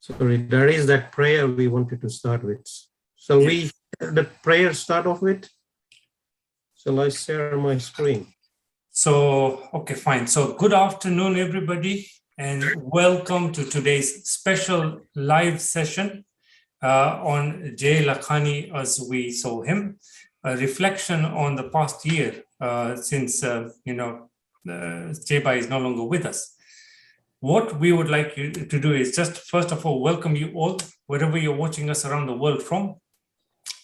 Sorry, there is that prayer we wanted to start with. So we the prayer start off with. Shall I share my screen? So, okay, fine. So good afternoon, everybody, and welcome to today's special live session on Jay Lakhani as we saw him, a reflection on the past year since, Jay Bhai is no longer with us. What we would like you to do is just, first of all, welcome you all, wherever you're watching us around the world from.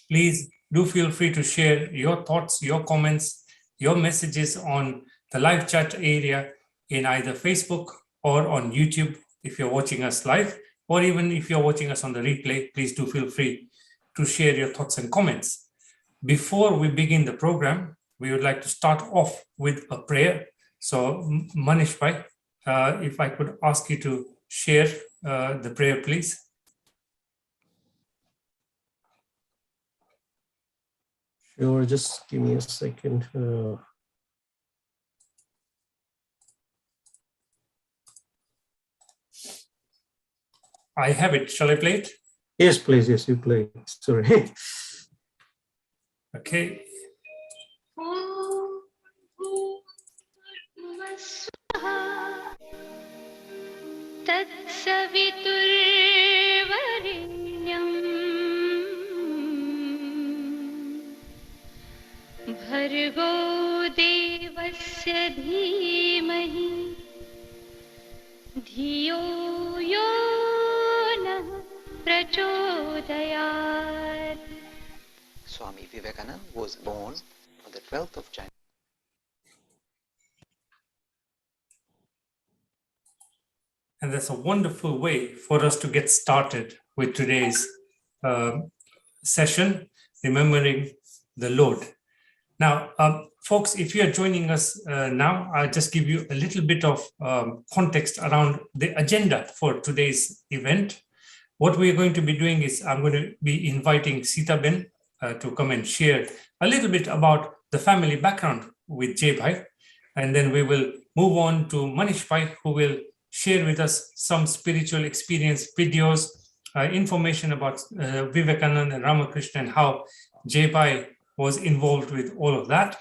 Please do feel free to share your thoughts, your comments, your messages on the live chat area in either Facebook or on YouTube if you're watching us live, or even if you're watching us on the replay, please do feel free to share your thoughts and comments. Before we begin the program, we would like to start off with a prayer. So Manish Bhai, if I could ask you to share the prayer, please. Sure, just give me a second. I have it. Shall I play it? Yes, please. Yes, you play it. Sorry. Okay. भर्गो देवस्य धीमहि धियो यो नः प्रचोदयात्. Swami Vivekananda was born on the 12th of January. And that's a wonderful way for us to get started with today's session, remembering the Lord. Now, folks, if you're joining us now, I'll just give you a little bit of context around the agenda for today's event. What we're going to be doing is I'm going to be inviting Sitaben to come and share a little bit about the family background with Jay Bhai. And then we will move on to Manish Bhai, who will share with us some spiritual experience videos, information about Vivekananda and Ramakrishna and how Jay Bhai was involved with all of that.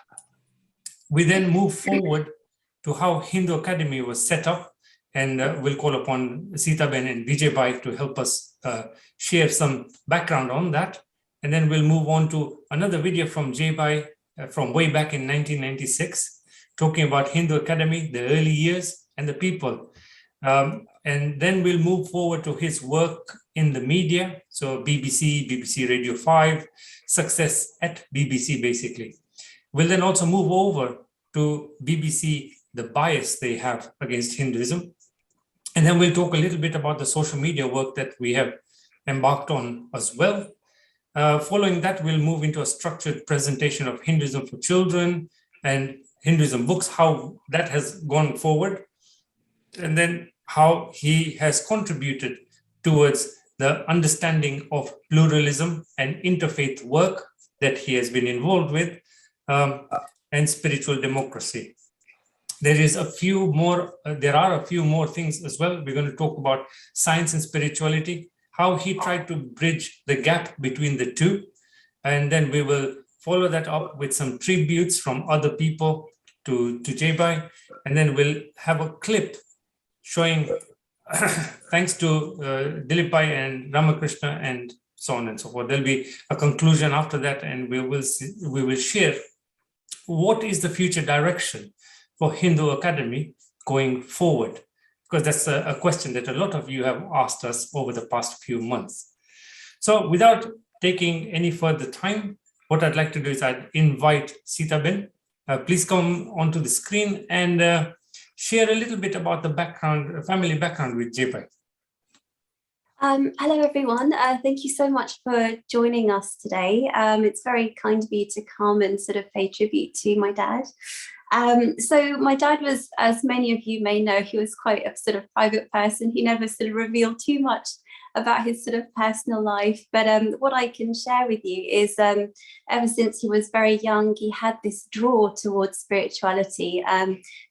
We then move forward to how Hindu Academy was set up, and we'll call upon Sitaben and Vijay Bhai to help us share some background on that. And then we'll move on to another video from Jay Bhai from way back in 1996, talking about Hindu Academy, the early years and the people. And then we'll move forward to his work in the media, so BBC, BBC Radio 5, success at BBC, basically. We'll then also move over to BBC, the bias they have against Hinduism. And then we'll talk a little bit about the social media work that we have embarked on as well. Following that, we'll move into a structured presentation of Hinduism for children and Hinduism books, how that has gone forward. And then how he has contributed towards the understanding of pluralism and interfaith work that he has been involved with, and spiritual democracy. There are a few more things as well. We're going to talk about science and spirituality, how he tried to bridge the gap between the two. And then we will follow that up with some tributes from other people to Jay Bhai. And then we'll have a clip showing thanks to Dilip Bhai and Ramakrishna and so on and so forth. There'll be a conclusion after that, and we will share what is the future direction for Hindu Academy going forward, because that's a question that a lot of you have asked us over the past few months. So without taking any further time, what I'd like to do is I'd invite Sitaben. Please come onto the screen and share a little bit about the background, family background with Jay Bhai. Hello, everyone. Thank you so much for joining us today. It's very kind of you to come and sort of pay tribute to my dad. So my dad was, as many of you may know, he was quite a sort of private person. He never sort of revealed too much about his sort of personal life. But what I can share with you is ever since he was very young, he had this draw towards spirituality.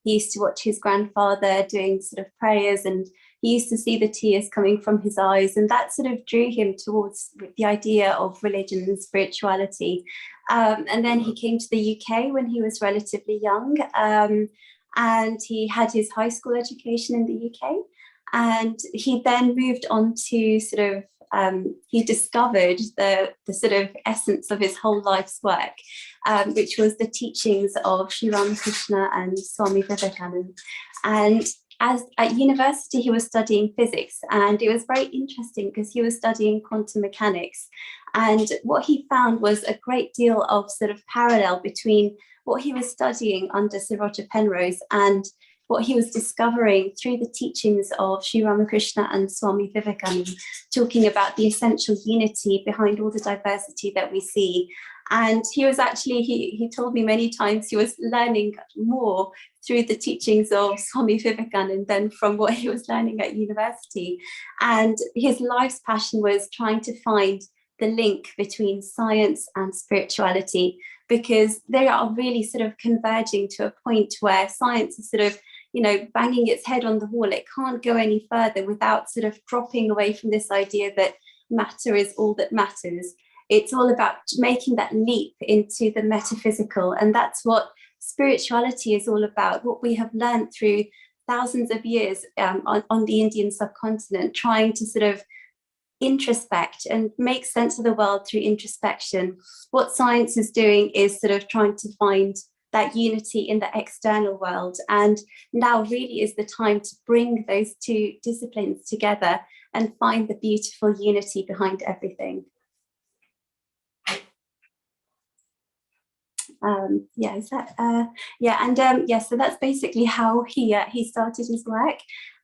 He used to watch his grandfather doing sort of prayers, and he he used to see the tears coming from his eyes, and that sort of drew him towards the idea of religion and spirituality. And then he came to the UK when he was relatively young, and he had his high school education in the UK. And he then moved on to sort of, he discovered the sort of essence of his whole life's work, which was the teachings of Sri Ramakrishna and Swami Vivekananda. And at university, he was studying physics, and it was very interesting because he was studying quantum mechanics. And what he found was a great deal of sort of parallel between what he was studying under Sir Roger Penrose and what he was discovering through the teachings of Sri Ramakrishna and Swami Vivekananda, talking about the essential unity behind all the diversity that we see. And he was actually, he told me many times he was learning more through the teachings of Swami Vivekananda than from what he was learning at university. And his life's passion was trying to find the link between science and spirituality, because they are really sort of converging to a point where science is sort of, you know, banging its head on the wall. It can't go any further without sort of dropping away from this idea that matter is all that matters. It's all about making that leap into the metaphysical. And that's what spirituality is all about, what we have learned through thousands of years on the Indian subcontinent, trying to sort of introspect and make sense of the world through introspection. What science is doing is sort of trying to find that unity in the external world. And now really is the time to bring those two disciplines together and find the beautiful unity behind everything. So that's basically how he started his work.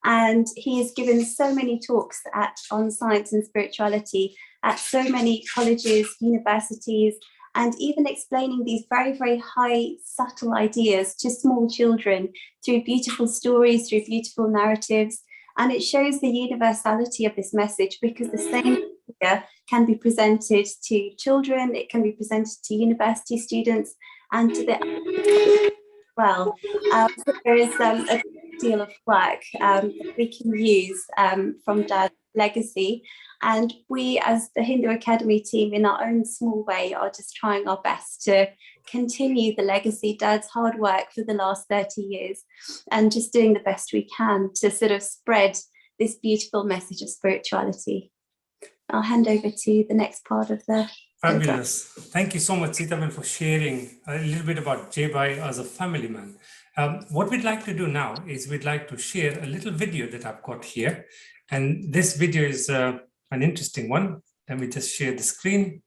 And he has given so many talks on science and spirituality at so many colleges, universities, and even explaining these very, very high, subtle ideas to small children through beautiful stories, through beautiful narratives. And it shows the universality of this message, because the same idea can be presented to children, it can be presented to university students, and to the well. So there is a deal of work that we can use from Dad's legacy, and we as the Hindu Academy team in our own small way are just trying our best to continue the legacy, Dad's hard work for the last 30 years, and just doing the best we can to sort of spread this beautiful message of spirituality. I'll hand over to the next part of the Fabulous. Thank you so much, Sitaben, for sharing a little bit about Jaybai as a family man. What we'd like to do now is we'd like to share a little video that I've got here. And this video is an interesting one. Let me just share the screen.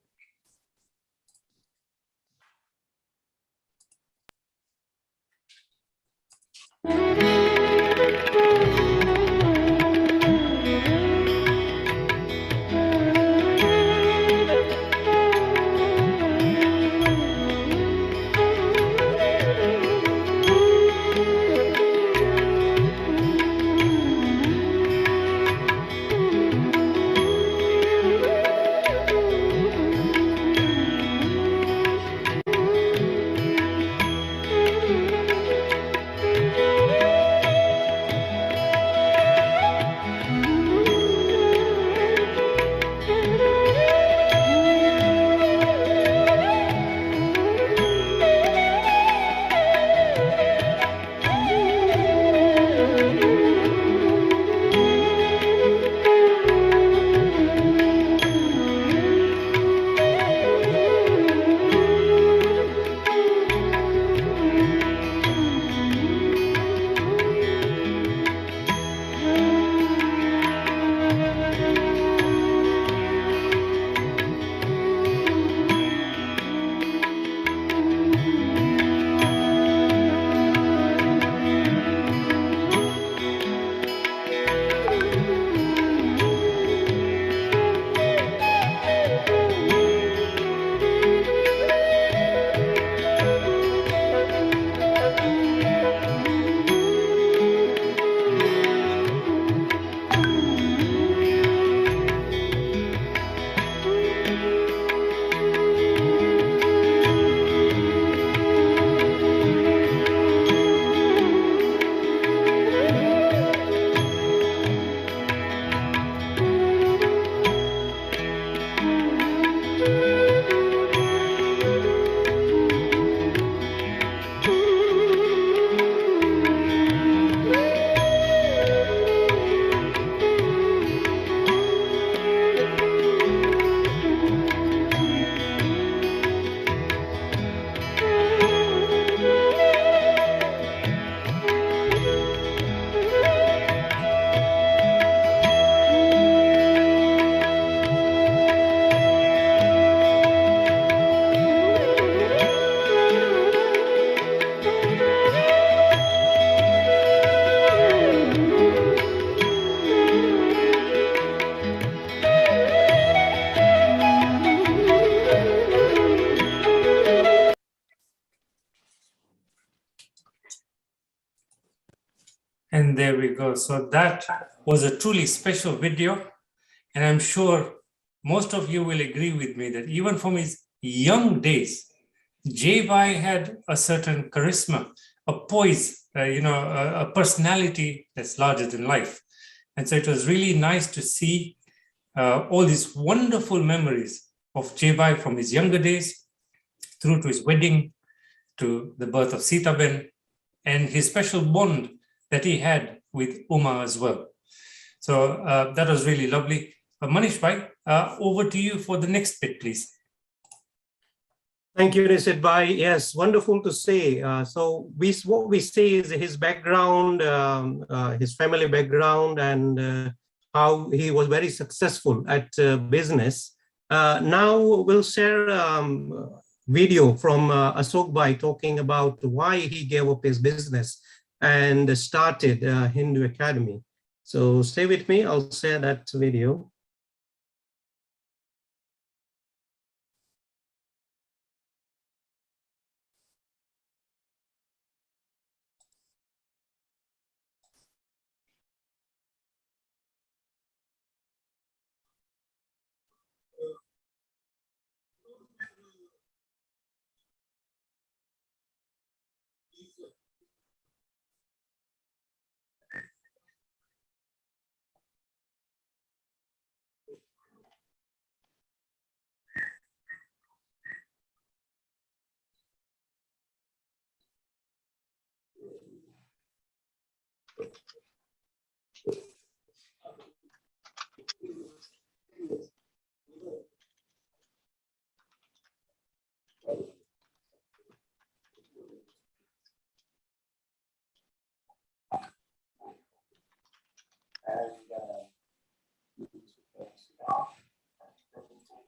And there we go. So that was a truly special video. And I'm sure most of you will agree with me that even from his young days, J-Bhai had a certain charisma, a poise, a personality that's larger than life. And so it was really nice to see all these wonderful memories of J-Bhai from his younger days through to his wedding, to the birth of Sitaben, and his special bond that he had with Uma as well. So that was really lovely. Manish Bhai, over to you for the next bit, please. Thank you, Nisit Bhai. Yes, wonderful to say. So what we see is his background, his family background, and how he was very successful at business. Now we'll share video from Ashok Bhai talking about why he gave up his business and started Hindu Academy. So stay with me, I'll share that video.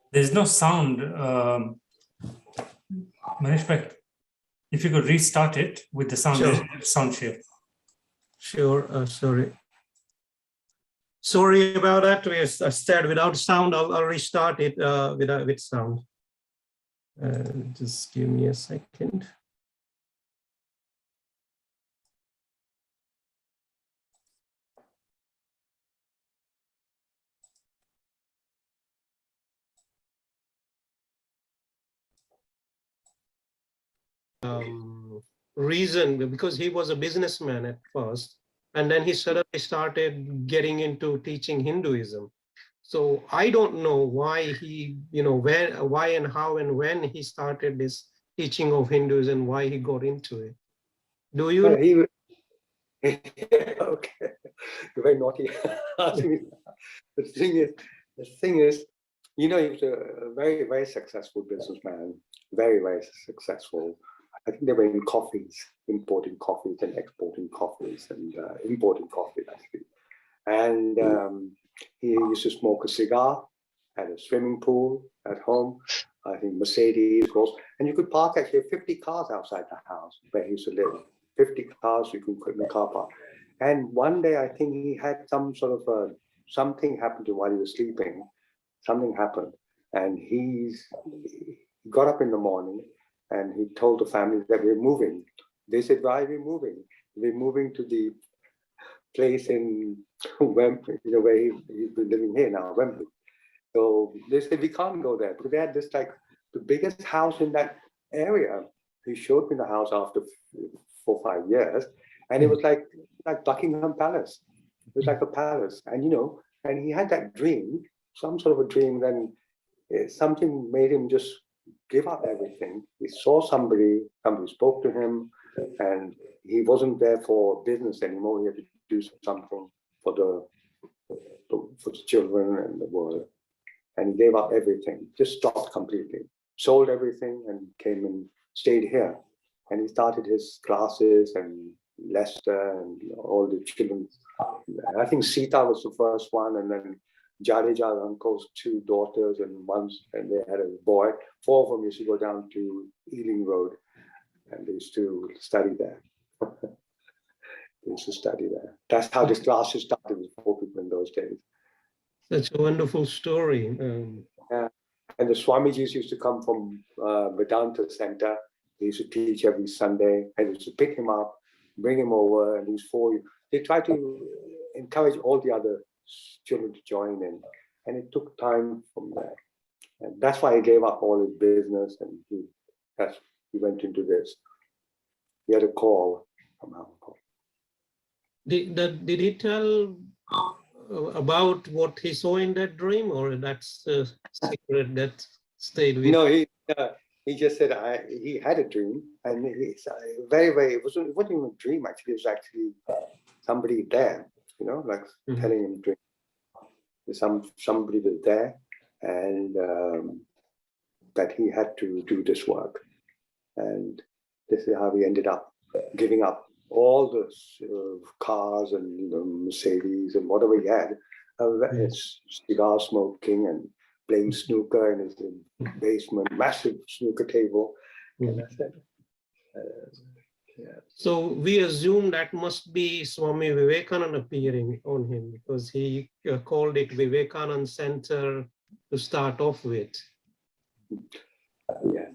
There's no sound. Manish Bhai, if you could restart it with the sound, Sure. sound share. Sure, sorry. Sorry about that. We started without sound. I'll restart it with sound. Just give me a second. Reason, because he was a businessman at first, and then he suddenly started getting into teaching Hinduism. So I don't know why he, why and how and when he started this teaching of Hinduism, why he got into it. Do you? Okay, you're very naughty. The thing is, he was a very, very successful businessman, very, very successful. I think they were in coffees, importing coffees and exporting coffees and importing coffee, actually. And he used to smoke a cigar, had a swimming pool at home, I think Mercedes, of course. And you could park actually 50 cars outside the house where he used to live. 50 cars you can put in the car park. And one day, I think he had some sort of something happened to him while he was sleeping. Something happened. And he got up in the morning and he told the family that we're moving. They said, why are we moving? We're moving to the place in Wembley, where he's been living here now, Wembley. So they said, we can't go there because they had this like the biggest house in that area. He showed me the house after 4 or 5 years, and it was like Buckingham Palace. It was like a palace, and and he had that dream, some sort of a dream. Then something made him just give up everything. He saw somebody spoke to him, and he wasn't there for business anymore. He had to do something for the children and the world, and he gave up everything, just stopped completely, sold everything, and came and stayed here. And he started his classes and Leicester and all the children. I think Sita was the first one, and then Jadeja's uncle's 2 daughters and they had a boy. 4 of them used to go down to Ealing Road, and they used to study there. They used to study there. That's how this classes started with 4 people in those days. Such a wonderful story. Yeah. And the Swamijis used to come from Vedanta Center. They used to teach every Sunday. I used to pick him up, bring him over, and these 4 they try to encourage all the other children to join in, and it took time from there. And that's why he gave up all his business, and he went into this. He had a call from Hong Did he tell about what he saw in that dream, or that's a secret that stayed with? No, he just said he had a dream, and it's it wasn't even a dream actually. It was actually somebody there, like telling him dream. Somebody was there, and that he had to do this work, and this is how he ended up giving up all the cars and Mercedes and whatever he had, his cigar smoking and playing snooker in his basement, massive snooker table. And that's it. So we assume that must be Swami Vivekananda appearing on him, because he called it Vivekananda Center to start off with. Yeah,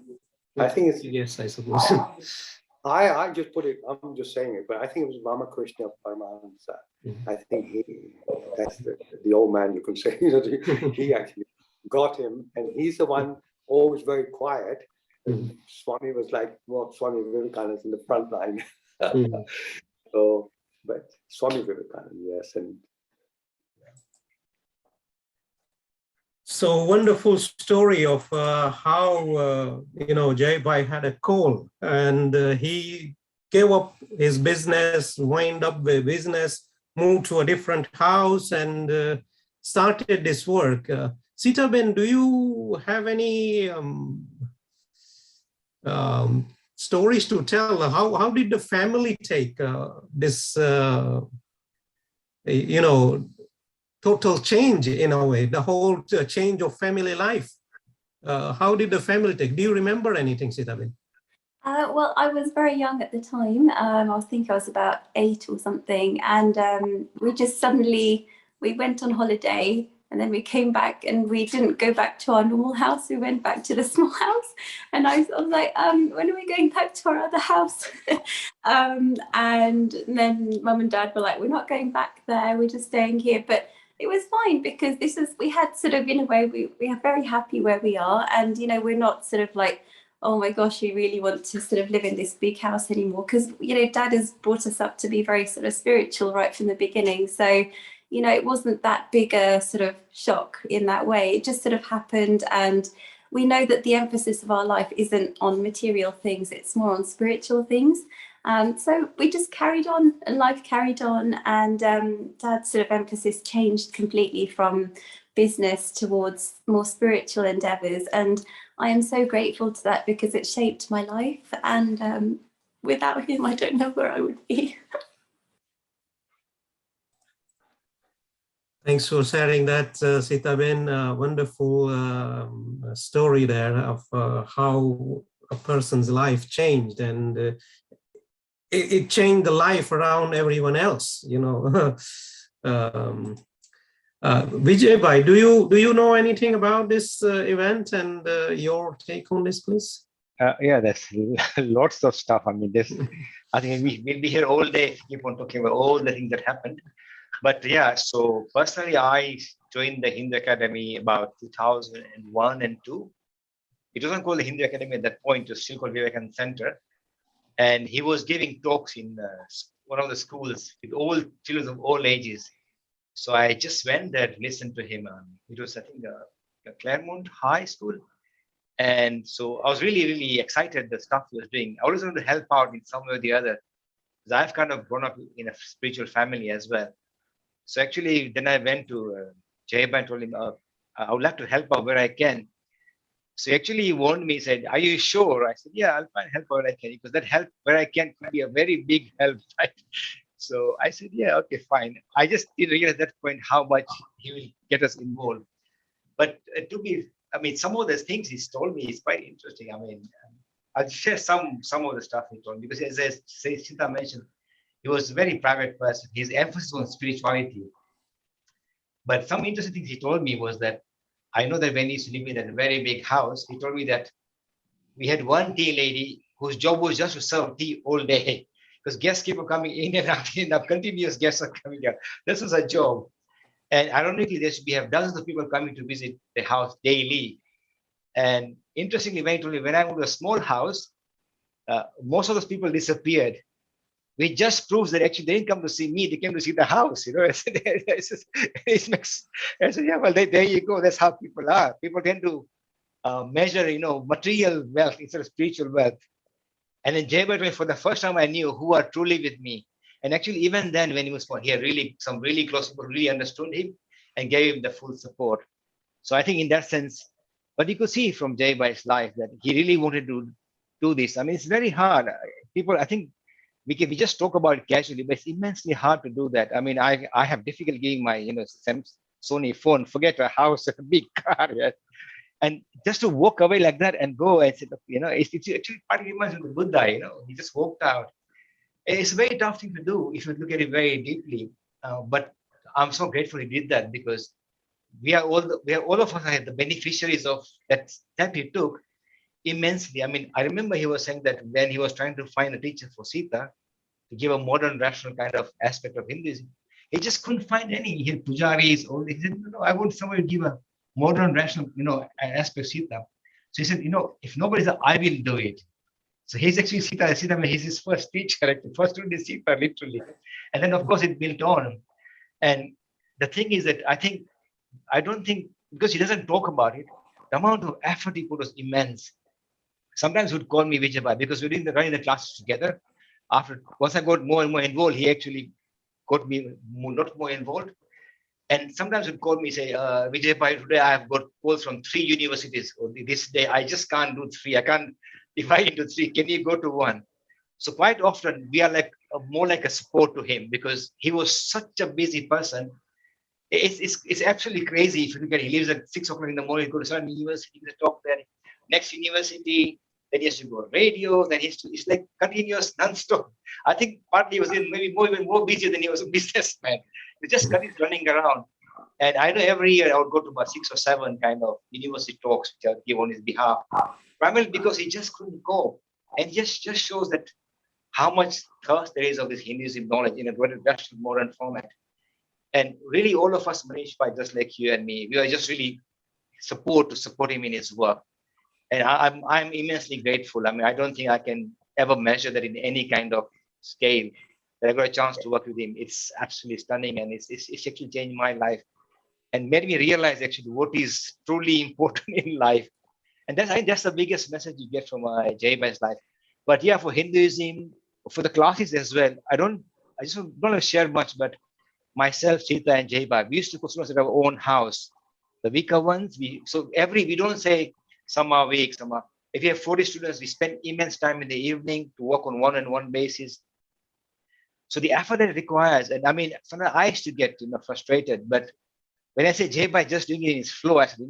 I think it's. Yes, I suppose. I just put it. I'm just saying it, but I think it was Ramakrishna Paramahansa. I think that's the old man, you can say. He actually got him, and he's the one always very quiet. And Swami was like, well, Swami Vivekananda is in the front line. So, but Swami Vivekananda, yes, and. So wonderful story of how Jai Bhai had a call, and he gave up his business, wind up the business, moved to a different house, and started this work. Sitaben, do you have any stories to tell? How did the family take this? Total change in a way, the whole change of family life. How did the family take? Do you remember anything, Sitaben? Well, I was very young at the time. I think I was about 8 or something. And we just suddenly, we went on holiday, and then we came back, and we didn't go back to our normal house. We went back to the small house. And I was like, when are we going back to our other house? And then Mum and Dad were like, we're not going back there. We're just staying here. But it was fine, because we had sort of, in a way, we are very happy where we are. And, we're not sort of like, oh my gosh, we really want to sort of live in this big house anymore. Because, Dad has brought us up to be very sort of spiritual right from the beginning. So, it wasn't that big a sort of shock in that way. It just sort of happened. And we know that the emphasis of our life isn't on material things. It's more on spiritual things. So we just carried on, and life carried on, and Dad's sort of emphasis changed completely from business towards more spiritual endeavors. And I am so grateful to that, because it shaped my life. And without him, I don't know where I would be. Thanks for sharing that, Sitaben. Wonderful story there of how a person's life changed, and it changed the life around everyone else. Vijay Bhai, do you know anything about this event, and your take on this, please? Yeah, there's lots of stuff. I mean, I think we'll be here all day, keep on talking about all the things that happened. But yeah, so personally, I joined the Hindu Academy about 2001 and 2. It wasn't called the Hindu Academy at that point, it was still called Vivekananda Center. And he was giving talks in one of the schools with all children of all ages. So I just went there to listen to him. It was, I think, Claremont High School. And so I was really, really excited the stuff he was doing. I always wanted to help out in some way or the other, because I've kind of grown up in a spiritual family as well. So actually, then I went to Jai Bhai and told him, I would like to help out where I can. So actually he warned me, said, are you sure? I said, yeah, I'll try and help where I can, because that help where I can could be a very big help, right? So I said, yeah, okay, fine. I just didn't realize at that point how much he will get us involved. But some of the things he's told me is quite interesting. I mean, I'll share some of the stuff he told me, because as Sita mentioned, he was a very private person. His emphasis on spirituality. But some interesting things he told me was that, I know that when he used to live in that very big house, he told me that we had one tea lady whose job was just to serve tea all day. because guests keep on coming in and out, continuous guests are coming out. This was a job. And ironically, we have dozens of people coming to visit the house daily. And interestingly, when I moved to a small house, most of those people disappeared, which just proves that actually they didn't come to see me, they came to see the house. It makes, I said, yeah, well, there you go. That's how people are. People tend to measure, material wealth instead of spiritual wealth. And then Jay Bhai, for the first time, I knew who are truly with me. And actually, even then, when he was born, he had some really close people really understood him and gave him the full support. So I think in that sense, but you could see from Jay Bhai's life that he really wanted to do this. I mean, it's very hard. People, I think we just talk about it casually, but it's immensely hard to do that. I mean, I have difficulty giving my, Sony phone, forget a house, a big car, yeah. And just to walk away like that and go and say, it's actually part reminds of the Buddha, he just walked out. It's a very tough thing to do if you look at it very deeply. But I'm so grateful he did that, because all of us are the beneficiaries of that step he took immensely. I mean, I remember he was saying that when he was trying to find a teacher for Sita to give a modern rational kind of aspect of Hinduism, he just couldn't find any. He had pujaris, all this. He said, no, I want somebody to give a modern rational, aspect of Sita. So he said, if nobody's, I will do it. So he's actually Sita, he's his first teacher, like the first student is Sita, literally. And then of course it built on. And the thing is that I don't think, because he doesn't talk about it, the amount of effort he put was immense. Sometimes he would call me Vijay Bhai, because we were running the classes together. Once I got more and more involved, he actually got me not more involved. And sometimes he'd call me, say, Vijay Bhai, today I have got calls from 3 universities. Or this day, I just can't do 3. I can't divide into 3. Can you go to 1? So quite often, we are more like a support to him, because he was such a busy person. It's absolutely crazy if you look at it. He lives at 6 o'clock in the morning, go to certain university, he talk there. Next university, then he has to go radio, then it's like continuous non-stop. I think partly he was maybe even more busy than he was a businessman. He just continues running around. And I know every year I would go to about 6 or 7 kind of university talks which I would give on his behalf, primarily because he just couldn't go. And just shows that how much thirst there is of this Hinduism knowledge in a very modern format. And really all of us, Manish Bhai, just like you and me, we are just really support him in his work. And I'm immensely grateful. I mean, I don't think I can ever measure that in any kind of scale. That I got a chance to work with him. It's absolutely stunning, and it's actually changed my life and made me realize actually what is truly important in life. And I think that's the biggest message you get from Jay Bhai's life. But yeah, for Hinduism, for the classes as well, I just don't want to share much, but myself, Sita, and Jay Bhai, we used to put students at our own house. The weaker ones, we don't say some are weak, some are. If you have 40 students, we spend immense time in the evening to work on one-on-one basis. So the effort that it requires, and I mean, sometimes I used to get frustrated, but when I say Jay Bhai just doing it in his flow, I said,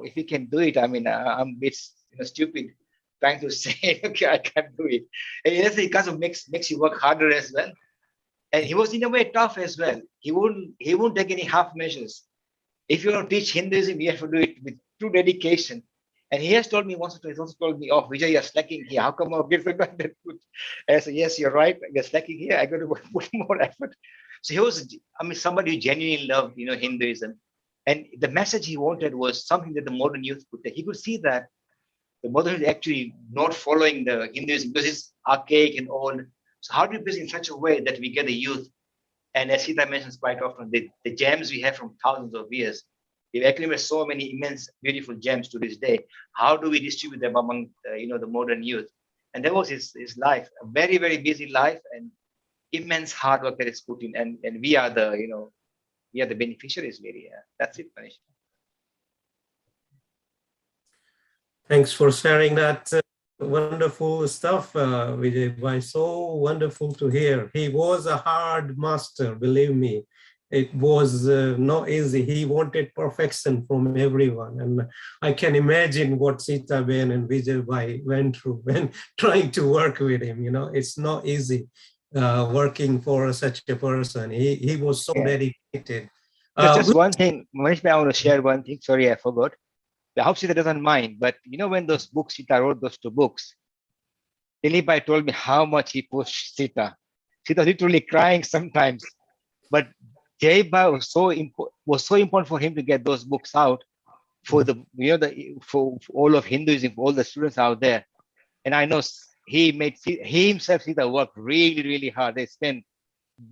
if he can do it, I mean, I'm a bit stupid trying to say, okay, I can't do it. And it kind of makes you work harder as well. And he was in a way tough as well. He won't take any half measures. If you want to teach Hinduism, you have to do it with true dedication. And he has told me once or twice, also told me, Vijay, you're slacking here. How come I'll give it back that good? And I said, yes, you're right. You're slacking here. I got to put more effort. So he was, somebody who genuinely loved, Hinduism. And the message he wanted was something that the modern youth could take. He could see that the modern youth actually not following the Hinduism because it's archaic and old. So how do we present in such a way that we get the youth? And as Sita mentions quite often, the gems we have from thousands of years, we've accumulated so many immense, beautiful gems to this day. How do we distribute them among, the modern youth? And that was his life, a very, very busy life and immense hard work that is put in. And we are the beneficiaries, really. That's it, Manish. Thanks for sharing that wonderful stuff, Vijay Bhai. So wonderful to hear. He was a hard master, believe me. It was not easy. He wanted perfection from everyone. And I can imagine what Sita Ben and Vijay Bhai went through when trying to work with him. It's not easy working for such a person. He was so dedicated. Just one thing, Manish, I want to share one thing. Sorry, I forgot. I hope Sita doesn't mind, but when those books, Sita wrote those 2 books, Dilip Bhai told me how much he pushed Sita. Sita literally crying sometimes. But Jaiba was so important for him to get those books out for the for all of Hinduism, for all the students out there. And I know he himself Sita worked really hard. They spent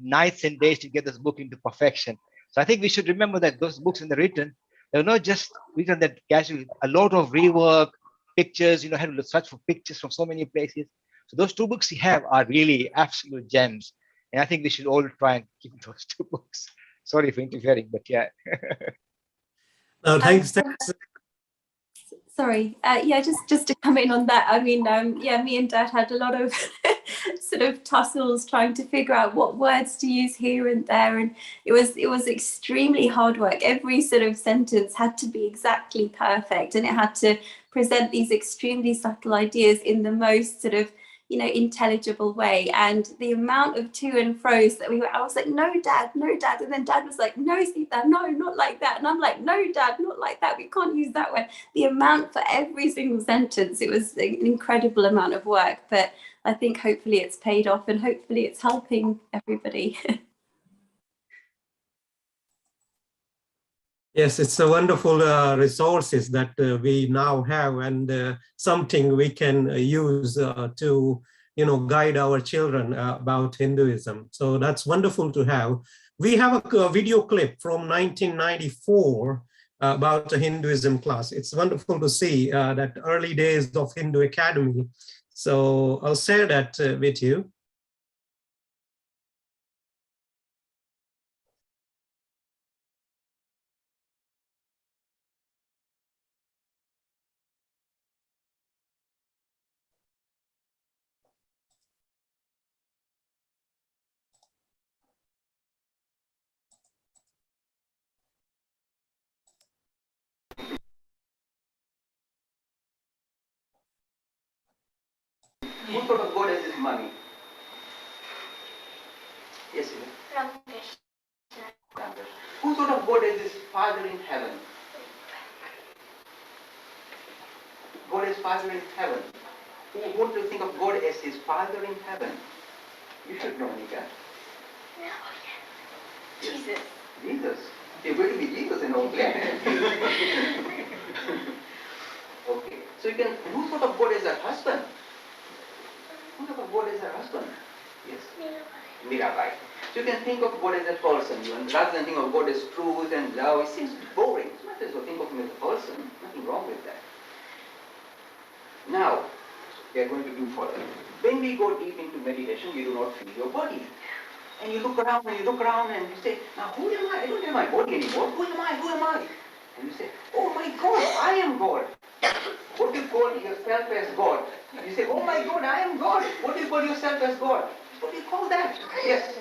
nights and days to get this book into perfection. So I think we should remember that those books when they're written, they're not just written that casually. A lot of rework, pictures. Had to search for pictures from so many places. So those 2 books you have are really absolute gems. And I think we should all try and keep those 2 books. Sorry for interfering, but yeah. Thanks. Sorry, yeah, just to come in on that. I mean, yeah, me and Dad had a lot of sort of tussles trying to figure out what words to use here and there, and it was extremely hard work. Every sort of sentence had to be exactly perfect, and it had to present these extremely subtle ideas in the most sort of intelligible way. And the amount of to and fro's that I was like, no dad, and then Dad was like, no Sita, no, not like that, and I'm like, no Dad, not like that, we can't use that one. The amount for every single sentence, it was an incredible amount of work, but I think hopefully it's paid off and hopefully it's helping everybody. Yes, it's a wonderful resources that we now have, and something we can use to, guide our children about Hinduism. So that's wonderful to have. We have a video clip from 1994 about a Hinduism class. It's wonderful to see that early days of Hindu Academy. So I'll share that with you. Who thought of God as his mommy? Yes, who thought of God as his father in heaven? God as father in heaven. Who want to think of God as his father in heaven? You should know, Nika. Jesus. Jesus. You're going to be Jesus in all planet. Okay. So who thought of God as a husband? Who thought of God as a husband? Yes. Mirabai. So you can think of God as a person, rather than think of God as truth and love. It seems boring. So might as well think of him as a person. Nothing wrong with that. Now, we are going to do further. When we go deep into meditation, you do not feel your body. And you look around and you say, now who am I? I don't have my body anymore. Who am I? And you say, oh my God, I am God. What do you call yourself as God? You say, oh my God, I am God. What do you call yourself as God? What do you call that? Yes.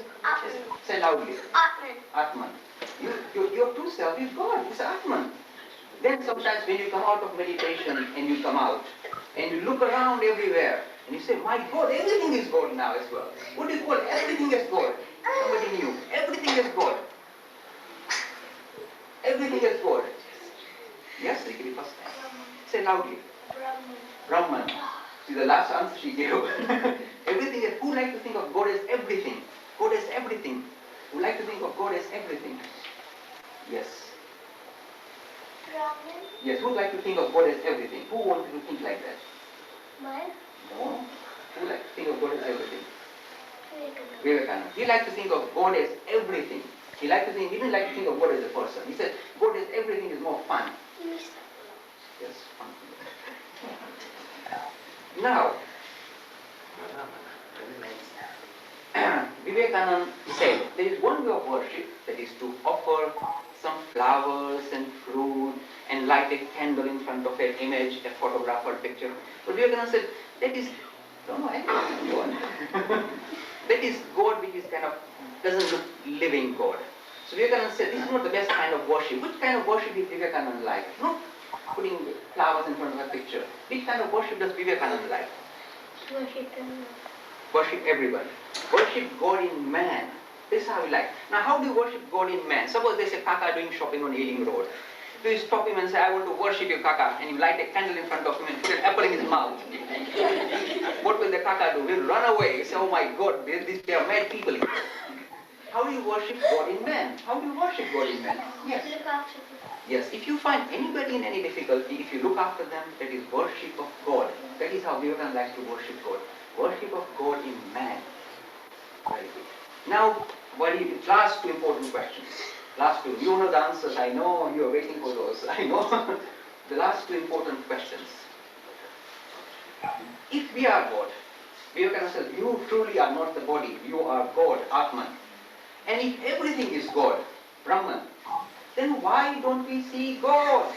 Say loudly. Atman. Your true self is God. It's Atman. Then sometimes when you come out of meditation and you come out and you look around everywhere and you say, my God, everything is God now as well. What do you call everything as God? Somebody knew. Everything is God. Everything is God. Yes, Rikiri, first time. Say loudly. Brahman. See, the last answer she gave. Everything is, who like to think of God as everything? God as everything. Who like to think of God as everything? Yes. Brahman. Yes, who like to think of God as everything? Who wanted to think like that? Man. No. Who like to think of God as everything? Vivekananda. He liked to think of God as everything. He didn't like to think of God as a person. He said, God as everything is more fun. Yes, fun. Now, Vivekananda said, there is one way of worship, that is to offer some flowers and fruit and light a candle in front of an image, a photograph or picture. But Vivekananda said, that is, don't know anyone. That is God which is kind of, doesn't look living God. So Vivekananda said, this is not the best kind of worship. Which kind of worship did Vivekananda like? Not putting flowers in front of a picture. Which kind of worship does Vivekananda like? Worship everyone. Worship God in man. This is how we like. Now how do you worship God in man? Suppose there's a kaka doing shopping on Ealing Road. if you stop him and say, I want to worship you, Kaka, and you light a candle in front of him and put an apple in his mouth, what will the Kaka do? He'll run away. He'll say, oh my God, they are mad people. How do you worship God in man? How do you worship God in man? Yes. Look after them. Yes, if you find anybody in any difficulty, if you look after them, that is worship of God. That is how Vivekananda likes to worship God. Worship of God in man. Very good. Now, last two important questions. Last two. You know the answers. I know you are waiting for those. I know. The last two important questions. If we are God, Vivekananda says, you truly are not the body. You are God, Atman. And if everything is God, Brahman, then why don't we see God?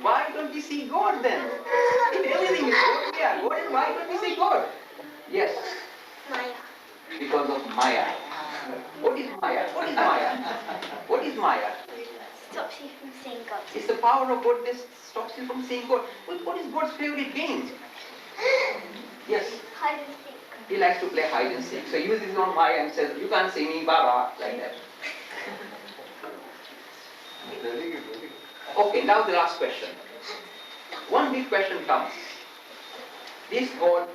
Why don't we see God then? If everything is God, we are God, and why don't we see God? Yes. Maya. Because of Maya. What is Maya? What is Maya? What is Maya? Stops you from seeing God. It's the power of God that stops you from seeing God. What is God's favorite game? Yes. Hide and seek. He likes to play hide and seek. So he uses his own Maya and says, you can't see me, Baba, like that. Okay, now the last question. One big question comes. This God,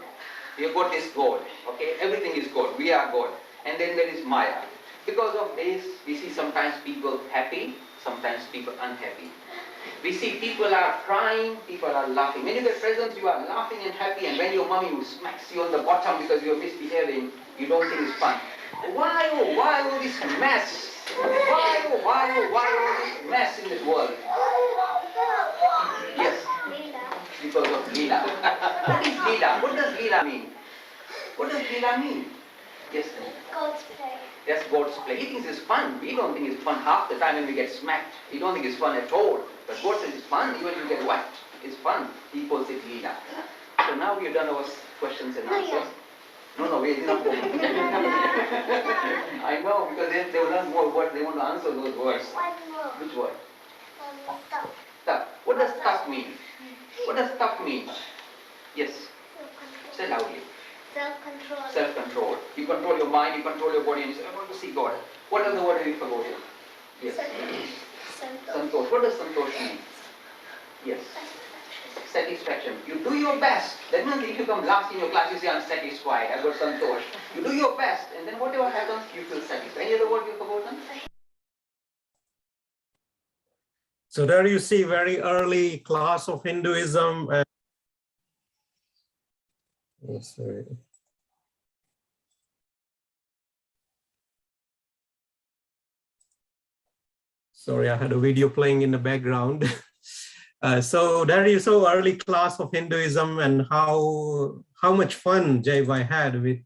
we have got this God, okay? Everything is God, we are God. And then there is Maya. Because of this, we see sometimes people happy, sometimes people unhappy. We see people are crying, people are laughing. When you get presents, you are laughing and happy, and when your mommy smacks you on the bottom because you're misbehaving, you don't think it's fun. Why all this mess? Why all this mess in this world? Yes, because of Leela. What is Leela? What does Leela mean? What does Leela mean? Yes, God's play. that's God's play. He thinks it's fun. We don't think it's fun half the time when we get smacked. We don't think it's fun at all. But God says it's fun even if you get whacked. It's fun. He calls it Leela. So now we've done our questions and answers. No, we did not go. I know, because they will learn more words. They want to answer those words. One more. Which word? Stop. Stuff. What does stuff mean? What does stuff mean? Yes. Say loudly. Self-control. Self-control. You control your mind, you control your body, and you say, I want to see God. What other word have you forgotten? Yes. Santosh. What does Santosh mean? Yes. Satisfaction. You do your best. That means if you come last in your class, you say, I'm satisfied, I've got Santosh. You do your best, and then whatever happens, you feel satisfied. Any other word you've forgotten? So there you see very early class of Hinduism. And oh, sorry. Sorry, I had a video playing in the background. So there you saw early class of Hinduism and how much fun Jayabhai had with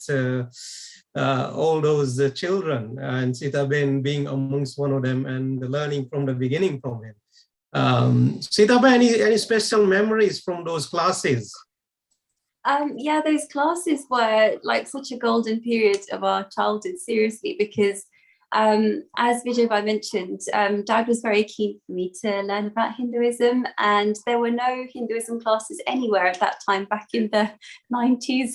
all those children, and Sitaben being amongst one of them and learning from the beginning from him. Sitaben, any special memories from those classes? Yeah, those classes were like such a golden period of our childhood, seriously, because as Vijay mentioned, Dad was very keen for me to learn about Hinduism, and there were no Hinduism classes anywhere at that time back in the 90s.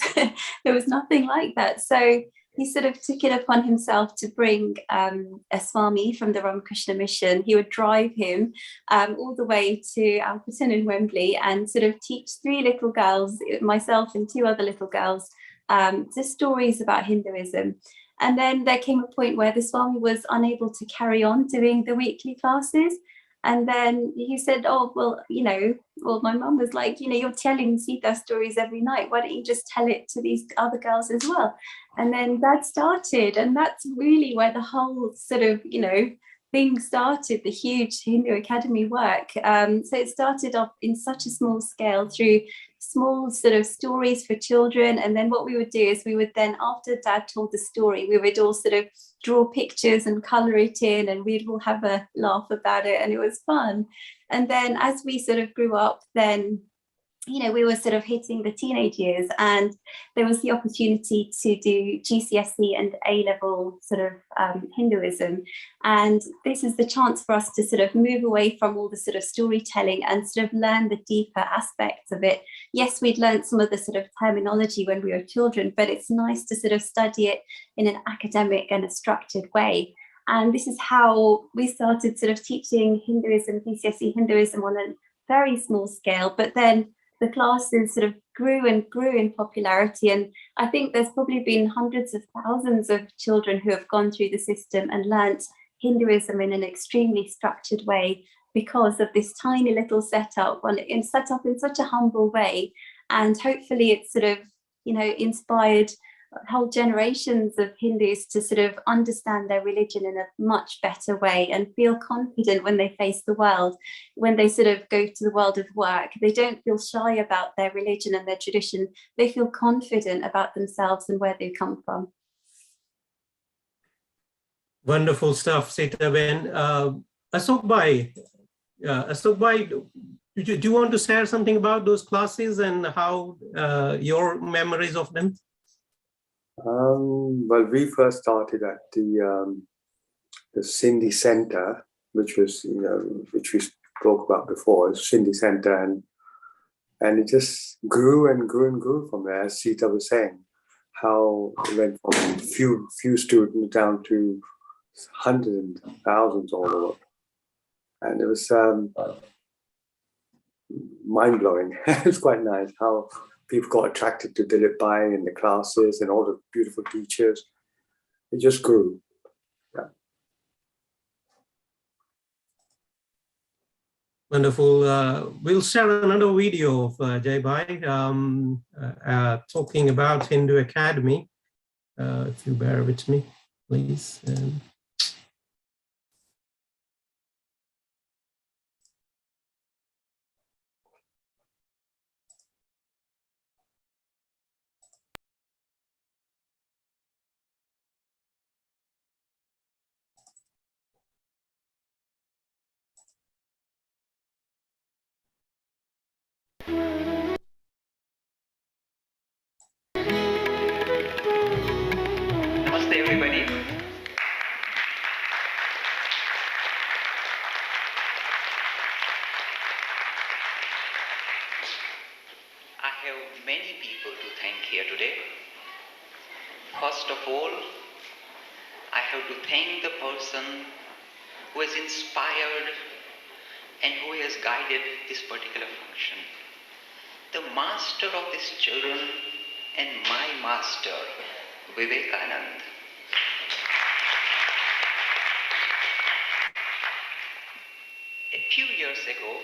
There was nothing like that. So he sort of took it upon himself to bring a Swami from the Ramakrishna Mission. He would drive him all the way to Alperton and Wembley and sort of teach 3 little girls, myself and 2 other little girls, the stories about Hinduism. And then there came a point where the Swami was unable to carry on doing the weekly classes. And then he said, oh, well, my mum was like, you're telling Sita stories every night. Why don't you just tell it to these other girls as well? And then that started. And that's really where the whole sort of, thing started, the huge Hindu Academy work. So it started off in such a small scale through small sort of stories for children. And then what we would do is we would then, after Dad told the story, we would all sort of draw pictures and color it in, and we'd all have a laugh about it, and it was fun. And then as we sort of grew up, then we were sort of hitting the teenage years, and there was the opportunity to do GCSE and A-level sort of Hinduism. And this is the chance for us to sort of move away from all the sort of storytelling and sort of learn the deeper aspects of it. Yes, we'd learned some of the sort of terminology when we were children, but it's nice to sort of study it in an academic and a structured way. And this is how we started sort of teaching Hinduism, GCSE Hinduism on a very small scale, but then the classes sort of grew and grew in popularity. And I think there's probably been hundreds of thousands of children who have gone through the system and learnt Hinduism in an extremely structured way because of this tiny little setup, set up in such a humble way. And hopefully it's sort of, inspired whole generations of Hindus to sort of understand their religion in a much better way and feel confident when they face the world, when they sort of go to the world of work. They don't feel shy about their religion and their tradition. They feel confident about themselves and where they come from. Wonderful stuff, Sitaben. Ashok Bhai, do you want to share something about those classes and how your memories of them? Well, we first started at the Sindhi Center, which was, which we spoke about before, Sindhi Center, and it just grew and grew and grew from there. As Sita was saying, how it went from few students down to hundreds and thousands all over, and it was mind blowing. It was quite nice how people got attracted to Dilip Bhai and the classes and all the beautiful teachers. It just grew. Yeah. Wonderful. We'll share another video of Jai Bhai talking about Hindu Academy. If you bear with me, please. Namaste, everybody. I have many people to thank here today. First of all, I have to thank the person who has inspired and who has guided this particular function. The master of these children and my master, Vivekanand. A few years ago,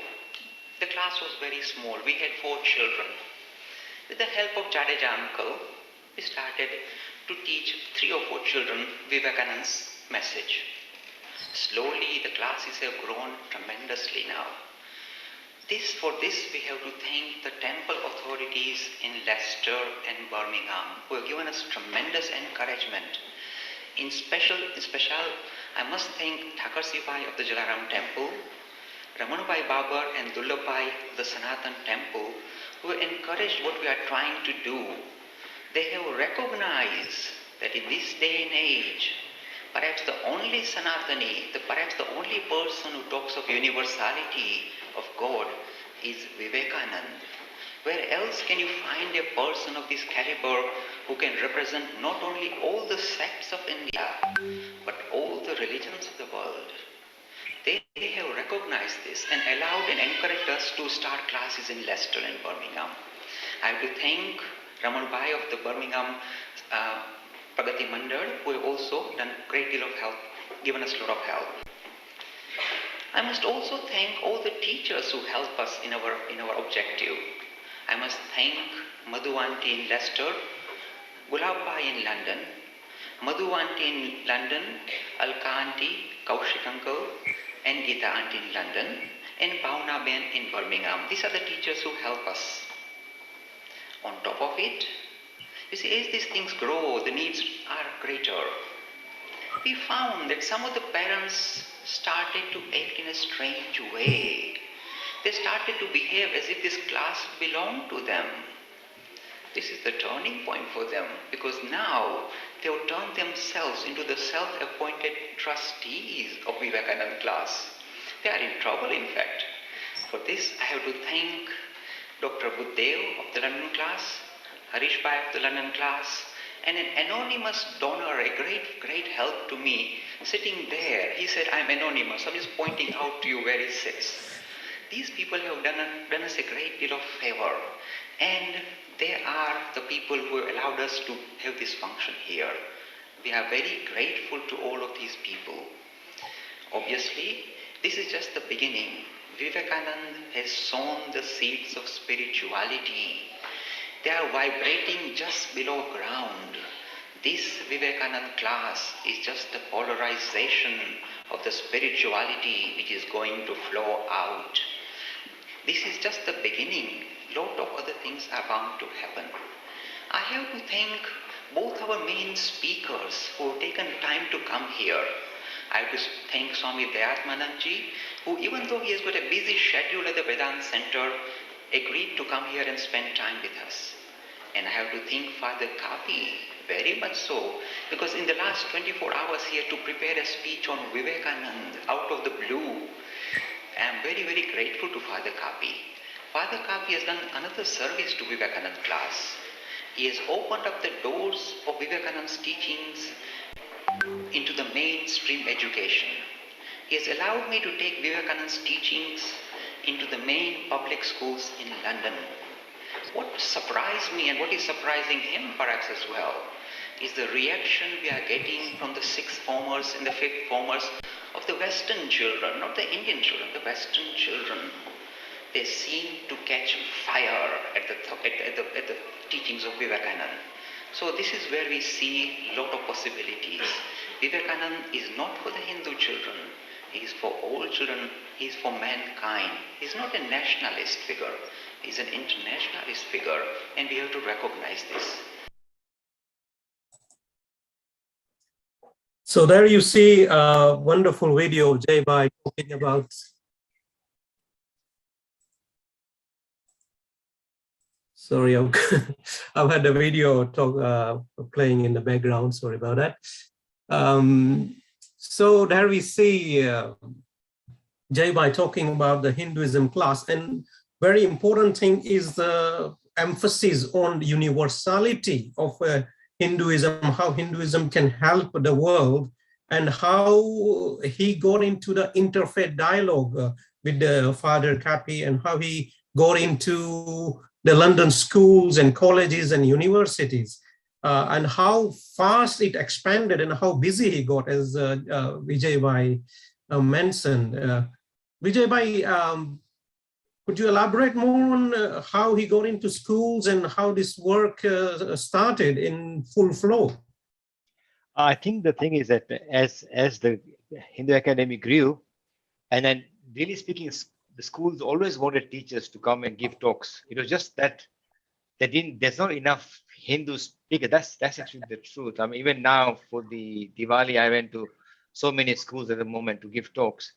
the class was very small. We had 4 children. With the help of Jadeja uncle, we started to teach 3 or 4 children Vivekanand's message. Slowly, the classes have grown tremendously now. For this, we have to thank the temple authorities in Leicester and Birmingham, who have given us tremendous encouragement. In special, I must thank Thakar Sibhai of the Jalaram Temple, Ramanubai Babar and Dullabhai of the Sanatan Temple, who have encouraged what we are trying to do. They have recognized that in this day and age, perhaps the only Sanatani, perhaps the only person who talks of universality of God is Vivekanand. Where else can you find a person of this caliber who can represent not only all the sects of India, but all the religions of the world? They have recognized this and allowed and encouraged us to start classes in Leicester and Birmingham. I have to thank Raman Bhai of the Birmingham Pragati Mandal, who have also done a great deal of help, given us a lot of help. I must also thank all the teachers who help us in our objective. I must thank Madhu Aunty in Leicester, Gulab Bhai in London, Madhu Aunty in London, Alka Aunty, Kaushik Uncle, and Geeta Aunty in London, and Bhavna Ben in Birmingham. These are the teachers who help us. On top of it, you see, as these things grow, the needs are greater. We found that some of the parents started to act in a strange way. They started to behave as if this class belonged to them. This is the turning point for them, because now they have turned themselves into the self-appointed trustees of Vivekananda class. They are in trouble, in fact. For this, I have to thank Dr. Buddhadev of the London class, Harish Bhai of the London class, and an anonymous donor, a great help to me, sitting there. He said, I'm anonymous. I'm just pointing out to you where he sits. These people have done us a great deal of favor, and they are the people who have allowed us to have this function here. We are very grateful to all of these people. Obviously, this is just the beginning. Vivekananda has sown the seeds of spirituality. They are vibrating just below ground. This Vivekananda class is just the polarization of the spirituality which is going to flow out. This is just the beginning. Lot of other things are bound to happen. I have to thank both our main speakers who have taken time to come here. I have to thank Swami Dayatmanandji, who, even though he has got a busy schedule at the Vedanta Center, agreed to come here and spend time with us. And I have to thank Father Kapi, very much so, because in the last 24 hours he had to prepare a speech on Vivekananda out of the blue. I am very, very grateful to Father Kapi. Father Kapi has done another service to Vivekananda class. He has opened up the doors of Vivekananda's teachings into the mainstream education. He has allowed me to take Vivekananda's teachings into the main public schools in London. What surprised me, and what is surprising him perhaps as well, is the reaction we are getting from the sixth formers and the fifth formers of the Western children, not the Indian children, the Western children. They seem to catch fire at the teachings of Vivekananda. So this is where we see a lot of possibilities. Vivekananda is not for the Hindu children. He is for all children. He is for mankind. He is not a nationalist figure. He is an internationalist figure, and we have to recognize this. So there you see a wonderful video of Jay Bhai talking about sorry, I've had a video playing in the background. Sorry about that. So there we see Jay Bhai talking about the Hinduism class, and very important thing is the emphasis on the universality of Hinduism, how Hinduism can help the world, and how he got into the interfaith dialogue with the Father Kapi, and how he got into the London schools and colleges and universities, and how fast it expanded and how busy he got, as Vijay Bhai mentioned. Vijay Bhai, could you elaborate more on how he got into schools and how this work started in full flow? I think the thing is that as the Hindu Academy grew, and then really speaking, the schools always wanted teachers to come and give talks. It was just that there's not enough Hindu speakers. That's actually the truth. I mean, even now for the Diwali, I went to so many schools at the moment to give talks.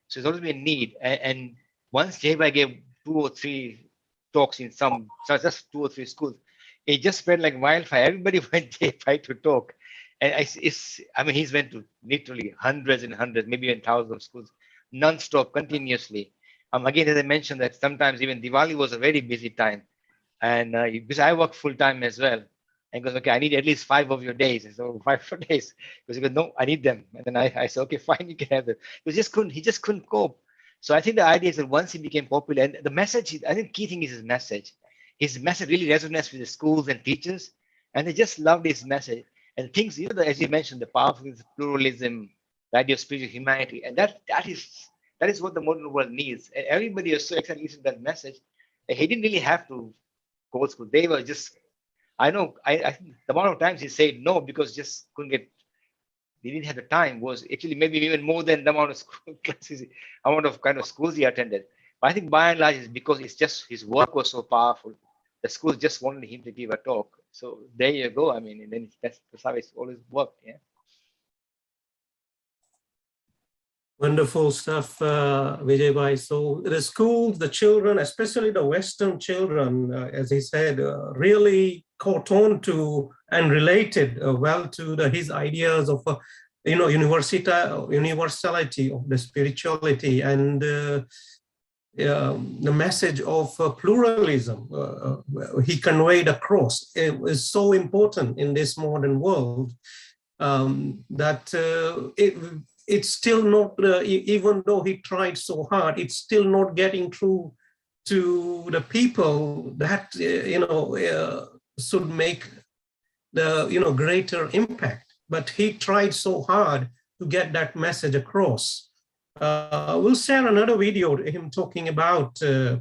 So there's always been a need. And once Jay Bhai gave 2 or 3 talks in just 2 or 3 schools, it just spread like wildfire. Everybody went Jay Bhai to talk. And I mean, he's went to literally hundreds and hundreds, maybe even thousands of schools, non-stop, continuously. Again, as I mentioned, that sometimes even Diwali was a very busy time. And because I work full time as well. And he goes, okay, I need at least 5 of your days. And so 5 days. Because he goes, no, I need them. And then I said, okay, fine, you can have them. He just couldn't cope. So I think the idea is that once he became popular, and the message, I think the key thing is his message. His message really resonates with the schools and teachers. And they just loved his message. And things, as you mentioned, the powerful pluralism, the idea of spiritual humanity. And that is what the modern world needs. And everybody was so excited to listen to that message. And he didn't really have to go to school. They were just, I think the amount of times he said no because just couldn't get, he didn't have the time, was actually maybe even more than the amount of school classes, amount of kind of schools he attended. But I think by and large it's because it's just his work was so powerful. The schools just wanted him to give a talk. So there you go. I mean, and then that's how it's always worked. Yeah. Wonderful stuff, Vijay Bhai. So the schools, the children, especially the Western children, as he said, really caught on to and related well to his ideas of, universality of the spirituality and the message of pluralism he conveyed across. It was so important in this modern world that it's still not, even though he tried so hard, it's still not getting through to the people that, should make the, greater impact. But he tried so hard to get that message across. We'll share another video of him talking about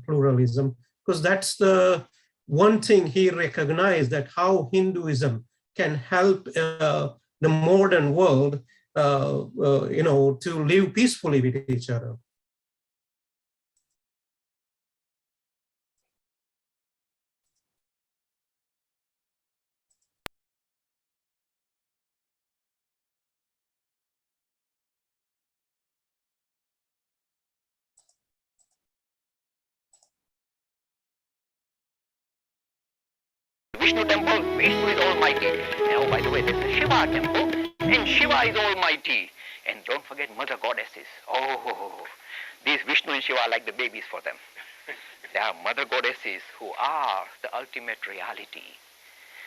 pluralism, because that's the one thing he recognized, that how Hinduism can help the modern world to live peacefully with each other. Vishnu temple, Vishnu is almighty. Now, by the way, this is Shiva temple, and Shiva is almighty. And don't forget mother goddesses. Oh, these Vishnu and Shiva are like the babies for them. They are mother goddesses who are the ultimate reality.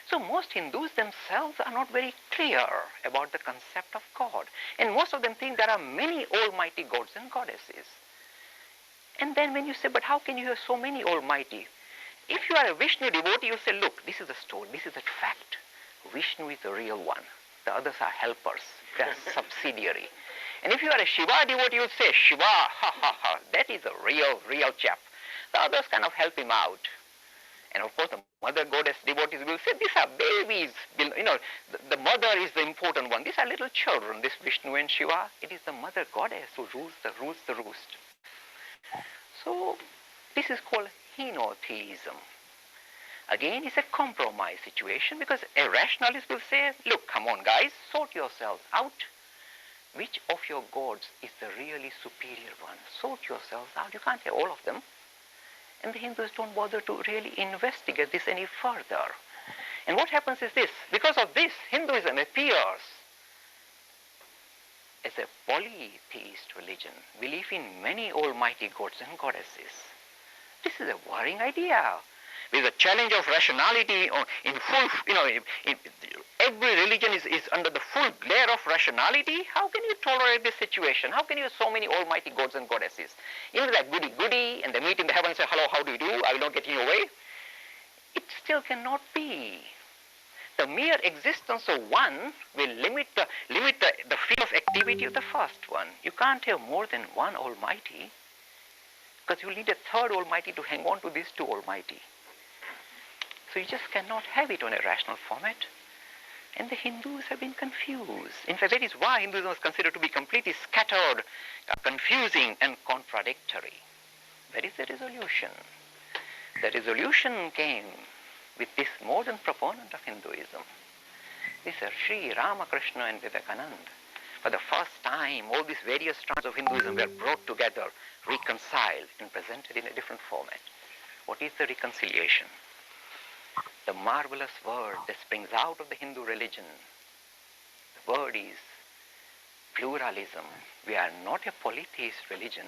So most Hindus themselves are not very clear about the concept of God. And most of them think there are many almighty gods and goddesses. And then when you say, but how can you have so many almighty? If you are a Vishnu devotee, you say, look, this is the story, this is the fact. Vishnu is the real one. The others are helpers. They are subsidiary. And if you are a Shiva devotee, you say, Shiva, ha, ha, ha, that is a real chap. The others kind of help him out. And of course, the mother goddess devotees will say, these are babies. The mother is the important one. These are little children, this Vishnu and Shiva. It is the mother goddess who rules the roost. So this is called henotheism. Again, it's a compromise situation, because a rationalist will say, look, come on guys, sort yourselves out. Which of your gods is the really superior one? Sort yourselves out. You can't have all of them. And the Hindus don't bother to really investigate this any further. And what happens is this: because of this, Hinduism appears as a polytheist religion, belief in many almighty gods and goddesses. This is a worrying idea. With a challenge of rationality in full, every religion is under the full glare of rationality. How can you tolerate this situation? How can you have so many almighty gods and goddesses? They're goody, and they meet in the heaven and say, hello, how do you do? I will not get in your way. It still cannot be. The mere existence of one will limit the field of activity of the first one. You can't have more than one almighty, because you need a third almighty to hang on to these two almighty. So you just cannot have it on a rational format. And the Hindus have been confused. In fact, that is why Hinduism is considered to be completely scattered, confusing and contradictory. That is the resolution. The resolution came with this modern proponent of Hinduism. This is Sri Ramakrishna and Vivekananda. For the first time, all these various strands of Hinduism were brought together, reconciled, and presented in a different format. What is the reconciliation? The marvelous word that springs out of the Hindu religion. The word is pluralism. We are not a polytheist religion.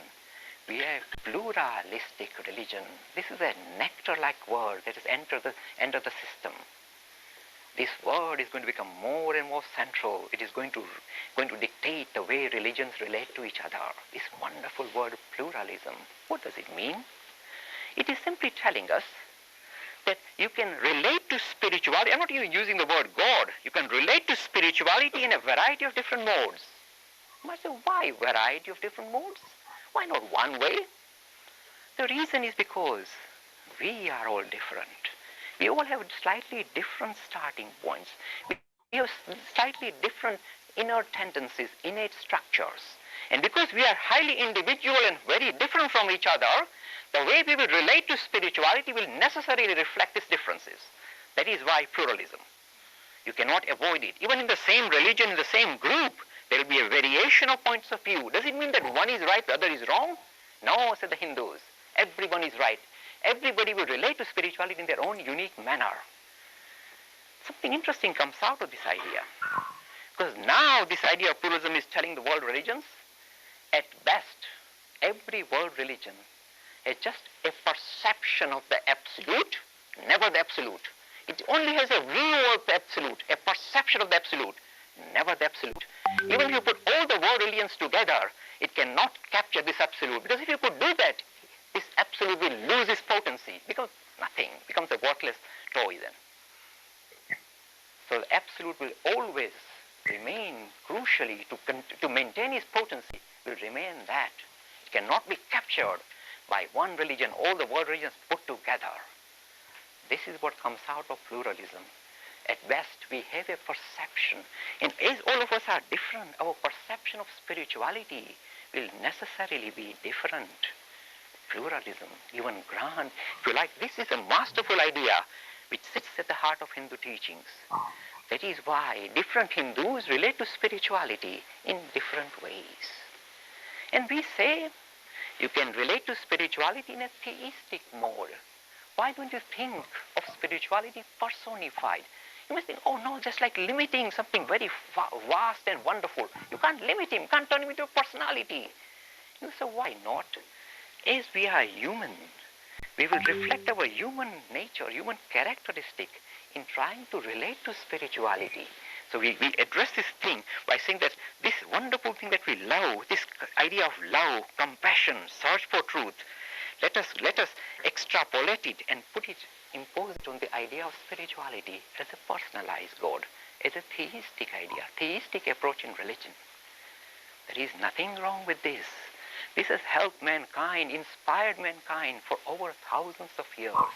We are a pluralistic religion. This is a nectar-like word that has entered the system. This word is going to become more and more central. It is going to dictate the way religions relate to each other. This wonderful word pluralism. What does it mean? It is simply telling us that you can relate to spirituality. I'm not even using the word God. You can relate to spirituality in a variety of different modes. You might say, why variety of different modes? Why not one way? The reason is because we are all different. We all have slightly different starting points. We have slightly different inner tendencies, innate structures. And because we are highly individual and very different from each other, the way we will relate to spirituality will necessarily reflect these differences. That is why pluralism. You cannot avoid it. Even in the same religion, in the same group, There will be a variation of points of view. Does it mean that one is right, the other is wrong? No, said the Hindus. Everyone is right. Everybody will relate to spirituality in their own unique manner. Something interesting comes out of this idea. Because now this idea of pluralism is telling the world religions, at best, every world religion is just a perception of the absolute, never the absolute. It only has a view of the absolute, a perception of the absolute, never the absolute. Even if you put all the world religions together, it cannot capture this absolute. Because if you could do that, this absolute will lose its potency, becomes nothing, becomes a worthless toy then. So the absolute will always remain crucially, to maintain its potency, will remain that. It cannot be captured by one religion, all the world religions put together. This is what comes out of pluralism. At best, we have a perception. And as all of us are different, our perception of spirituality will necessarily be different. Pluralism, even grand, if you like, this is a masterful idea which sits at the heart of Hindu teachings. That is why different Hindus relate to spirituality in different ways. And we say you can relate to spirituality in a theistic mode. Why don't you think of spirituality personified? You must think, oh no, just like limiting something very vast and wonderful. You can't limit him, can't turn him into a personality. You say, why not? As we are human, we will reflect our human nature, human characteristic in trying to relate to spirituality. So we address this thing by saying that this wonderful thing that we love, this idea of love, compassion, search for truth, let us extrapolate it and impose it on the idea of spirituality as a personalized God, as a theistic idea, theistic approach in religion. There is nothing wrong with this. This has helped mankind, inspired mankind for over thousands of years.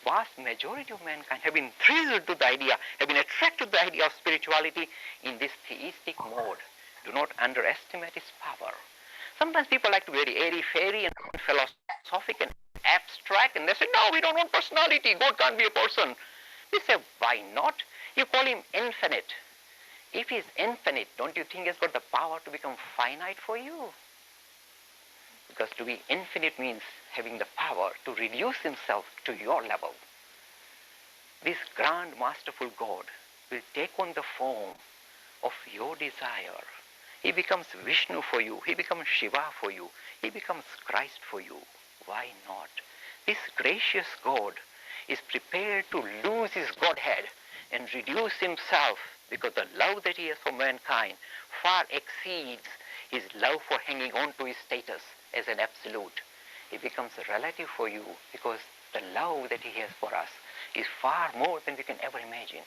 Vast majority of mankind have been thrilled to the idea, have been attracted to the idea of spirituality in this theistic mode. Do not underestimate its power. Sometimes people like to be very airy-fairy and philosophic and abstract, and they say, no, we don't want personality. God can't be a person. We say, why not? You call him infinite. If he's infinite, don't you think he's got the power to become finite for you? Because to be infinite means having the power to reduce himself to your level. This grand, masterful God will take on the form of your desire. He becomes Vishnu for you. He becomes Shiva for you. He becomes Christ for you. Why not? This gracious God is prepared to lose his Godhead and reduce himself, because the love that he has for mankind far exceeds his love for hanging on to his status as an absolute. He becomes a relative for you because the love that he has for us is far more than we can ever imagine.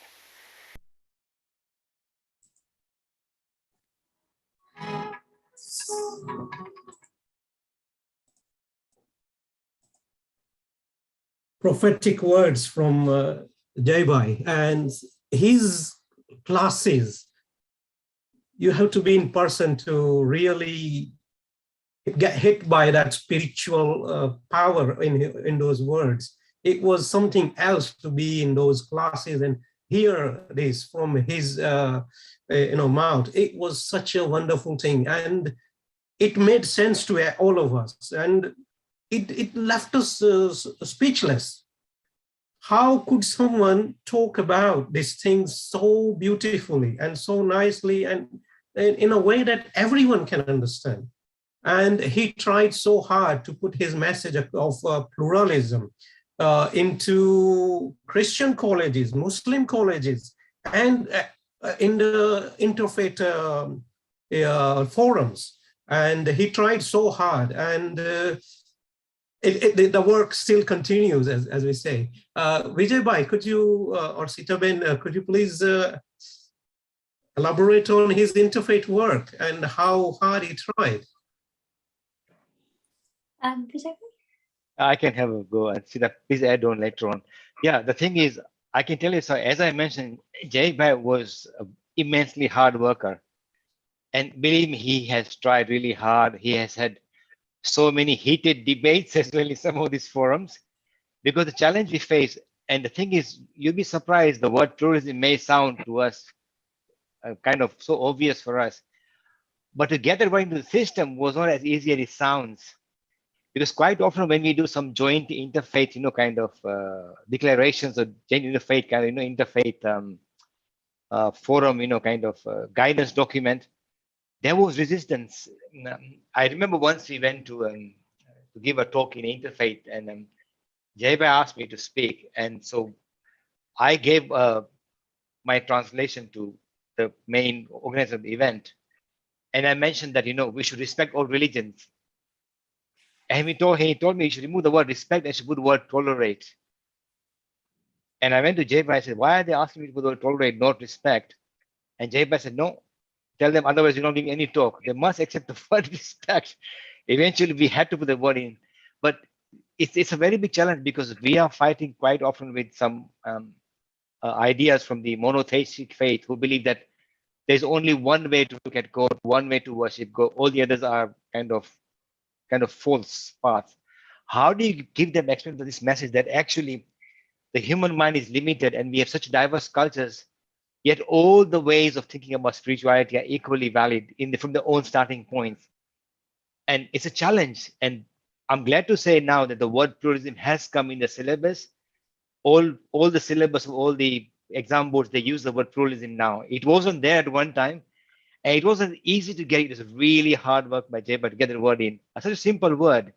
Prophetic words from Jai Bhai, and his classes, you have to be in person to really get hit by that spiritual power in those words. It was something else to be in those classes and hear this from his mouth. It was such a wonderful thing, and it made sense to all of us, and it left us speechless. How could someone talk about these things so beautifully and so nicely and in a way that everyone can understand? And he tried so hard to put his message of pluralism into Christian colleges, Muslim colleges, and in the interfaith forums. And he tried so hard, and the work still continues, as we say. Vijay Bhai, could you, or Sitaben, could you please elaborate on his interfaith work and how hard he tried? Vijay? I can have a go and see that. Please add on later on. Yeah, the thing is, I can tell you, so as I mentioned, Jai Bhai was an immensely hard worker. And believe me, he has tried really hard. He has had so many heated debates as well in some of these forums, because the challenge we face, and the thing is, you'll be surprised, the word pluralism may sound to us kind of so obvious for us, But to get that right into the system was not as easy as it sounds. Because quite often when we do some joint interfaith, kind of declarations or joint interfaith kind of, interfaith forum, kind of guidance document, there was resistance. I remember once we went to give a talk in interfaith, and Jaibai asked me to speak, and so I gave my translation to the main organizer of the event, and I mentioned that we should respect all religions. And he told me you should remove the word respect and should put the word tolerate. And I went to Jaibai. I said, why are they asking me to put the word tolerate, not respect? And Jaibai said, no, tell them otherwise you're not giving any talk. They must accept the word respect. Eventually, we had to put the word in. But it's a very big challenge because we are fighting quite often with some ideas from the monotheistic faith who believe that there's only one way to look at God, one way to worship God. All the others are kind of false paths. How do you give them explain to this message that actually the human mind is limited and we have such diverse cultures, yet all the ways of thinking about spirituality are equally valid from their own starting points? And it's a challenge. And I'm glad to say now that the word pluralism has come in the syllabus. All the syllabus of all the exam boards, they use the word pluralism now. It wasn't there at one time. And it wasn't easy to get it. It was really hard work by Jaibai to get the word in. Such a simple word.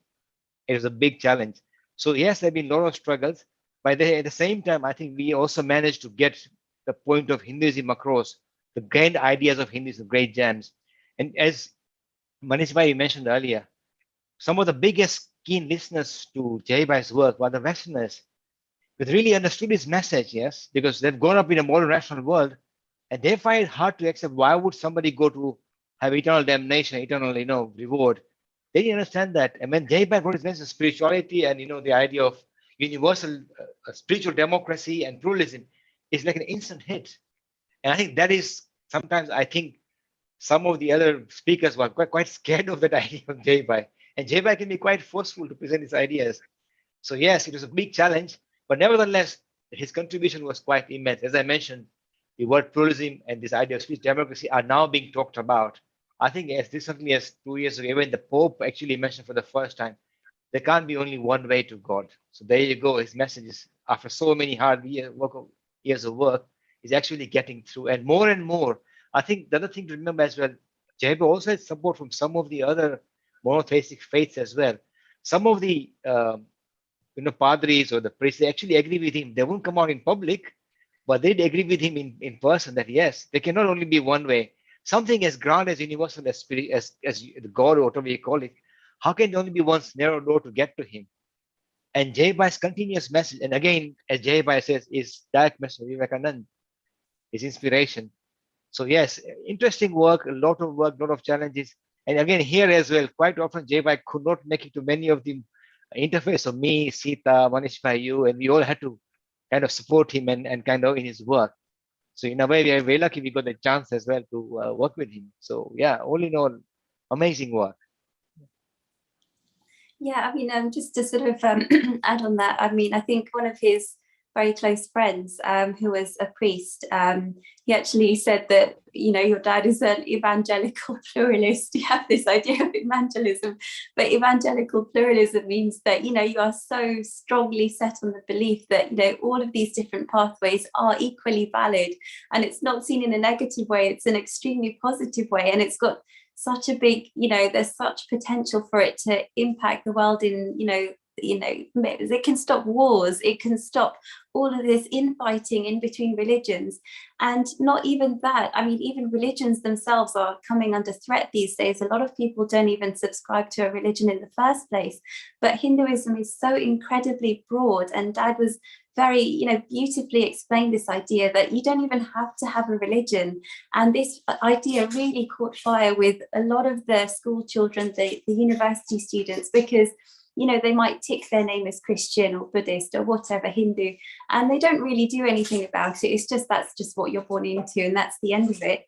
It was a big challenge. So yes, there have been a lot of struggles. But at the same time, I think we also managed to get the point of Hinduism across, the grand ideas of Hinduism, great gems. And as Manish Bhai mentioned earlier, some of the biggest keen listeners to Jaibai's work were the Westerners. They really understood his message, yes, because they've grown up in a modern rational world. And they find it hard to accept why would somebody go to have eternal damnation, eternal, reward. They didn't understand that. And when Jaibai wrote his message of spirituality and, the idea of universal spiritual democracy and pluralism, is like an instant hit. And I think that is sometimes, I think some of the other speakers were quite scared of that idea of Jaibai. And Jaibai can be quite forceful to present his ideas. So yes, it was a big challenge, but nevertheless, his contribution was quite immense. As I mentioned, the word pluralism and this idea of speech democracy are now being talked about. I think as recently as 2 years ago, when the Pope actually mentioned for the first time, there can't be only one way to God. So there you go. His message is, after so many hard years of work, is actually getting through. And more, I think the other thing to remember as well, Jaibai also has support from some of the other monotheistic faiths as well. Some of the padris or the priests, they actually agree with him. They won't come out in public, but they'd agree with him in person that yes, there cannot only be one way. Something as grand as universal as spirit, as God or whatever you call it, how can there only be one narrow door to get to him? And Jaibai's continuous message, and again, as Jaibai says, is direct message of Vivekananda, his inspiration. So yes, interesting work, a lot of challenges. And again, here as well, quite often Jaibai could not make it to many of the interface of me, Sita, Manish Bhai, you, and we all had to kind of support him and kind of in his work. So in a way, we are very lucky we got the chance as well to work with him. So yeah, all in all, amazing work. Yeah, I mean, just to sort of add on that, I mean, I think one of his very close friends who was a priest, he actually said that, your dad is an evangelical pluralist. You have this idea of evangelism, but evangelical pluralism means that, you are so strongly set on the belief that, all of these different pathways are equally valid, and it's not seen in a negative way, it's an extremely positive way, and it's got such a big, there's such potential for it to impact the world in, it can stop wars, it can stop all of this infighting in between religions. And not even that, I mean, even religions themselves are coming under threat these days. A lot of people don't even subscribe to a religion in the first place. But Hinduism is so incredibly broad, and Dad was very, beautifully explained this idea that you don't even have to have a religion. And this idea really caught fire with a lot of the school children, the university students, because they might tick their name as Christian or Buddhist or whatever, Hindu, and they don't really do anything about it. It's just, that's just what you're born into, and that's the end of it.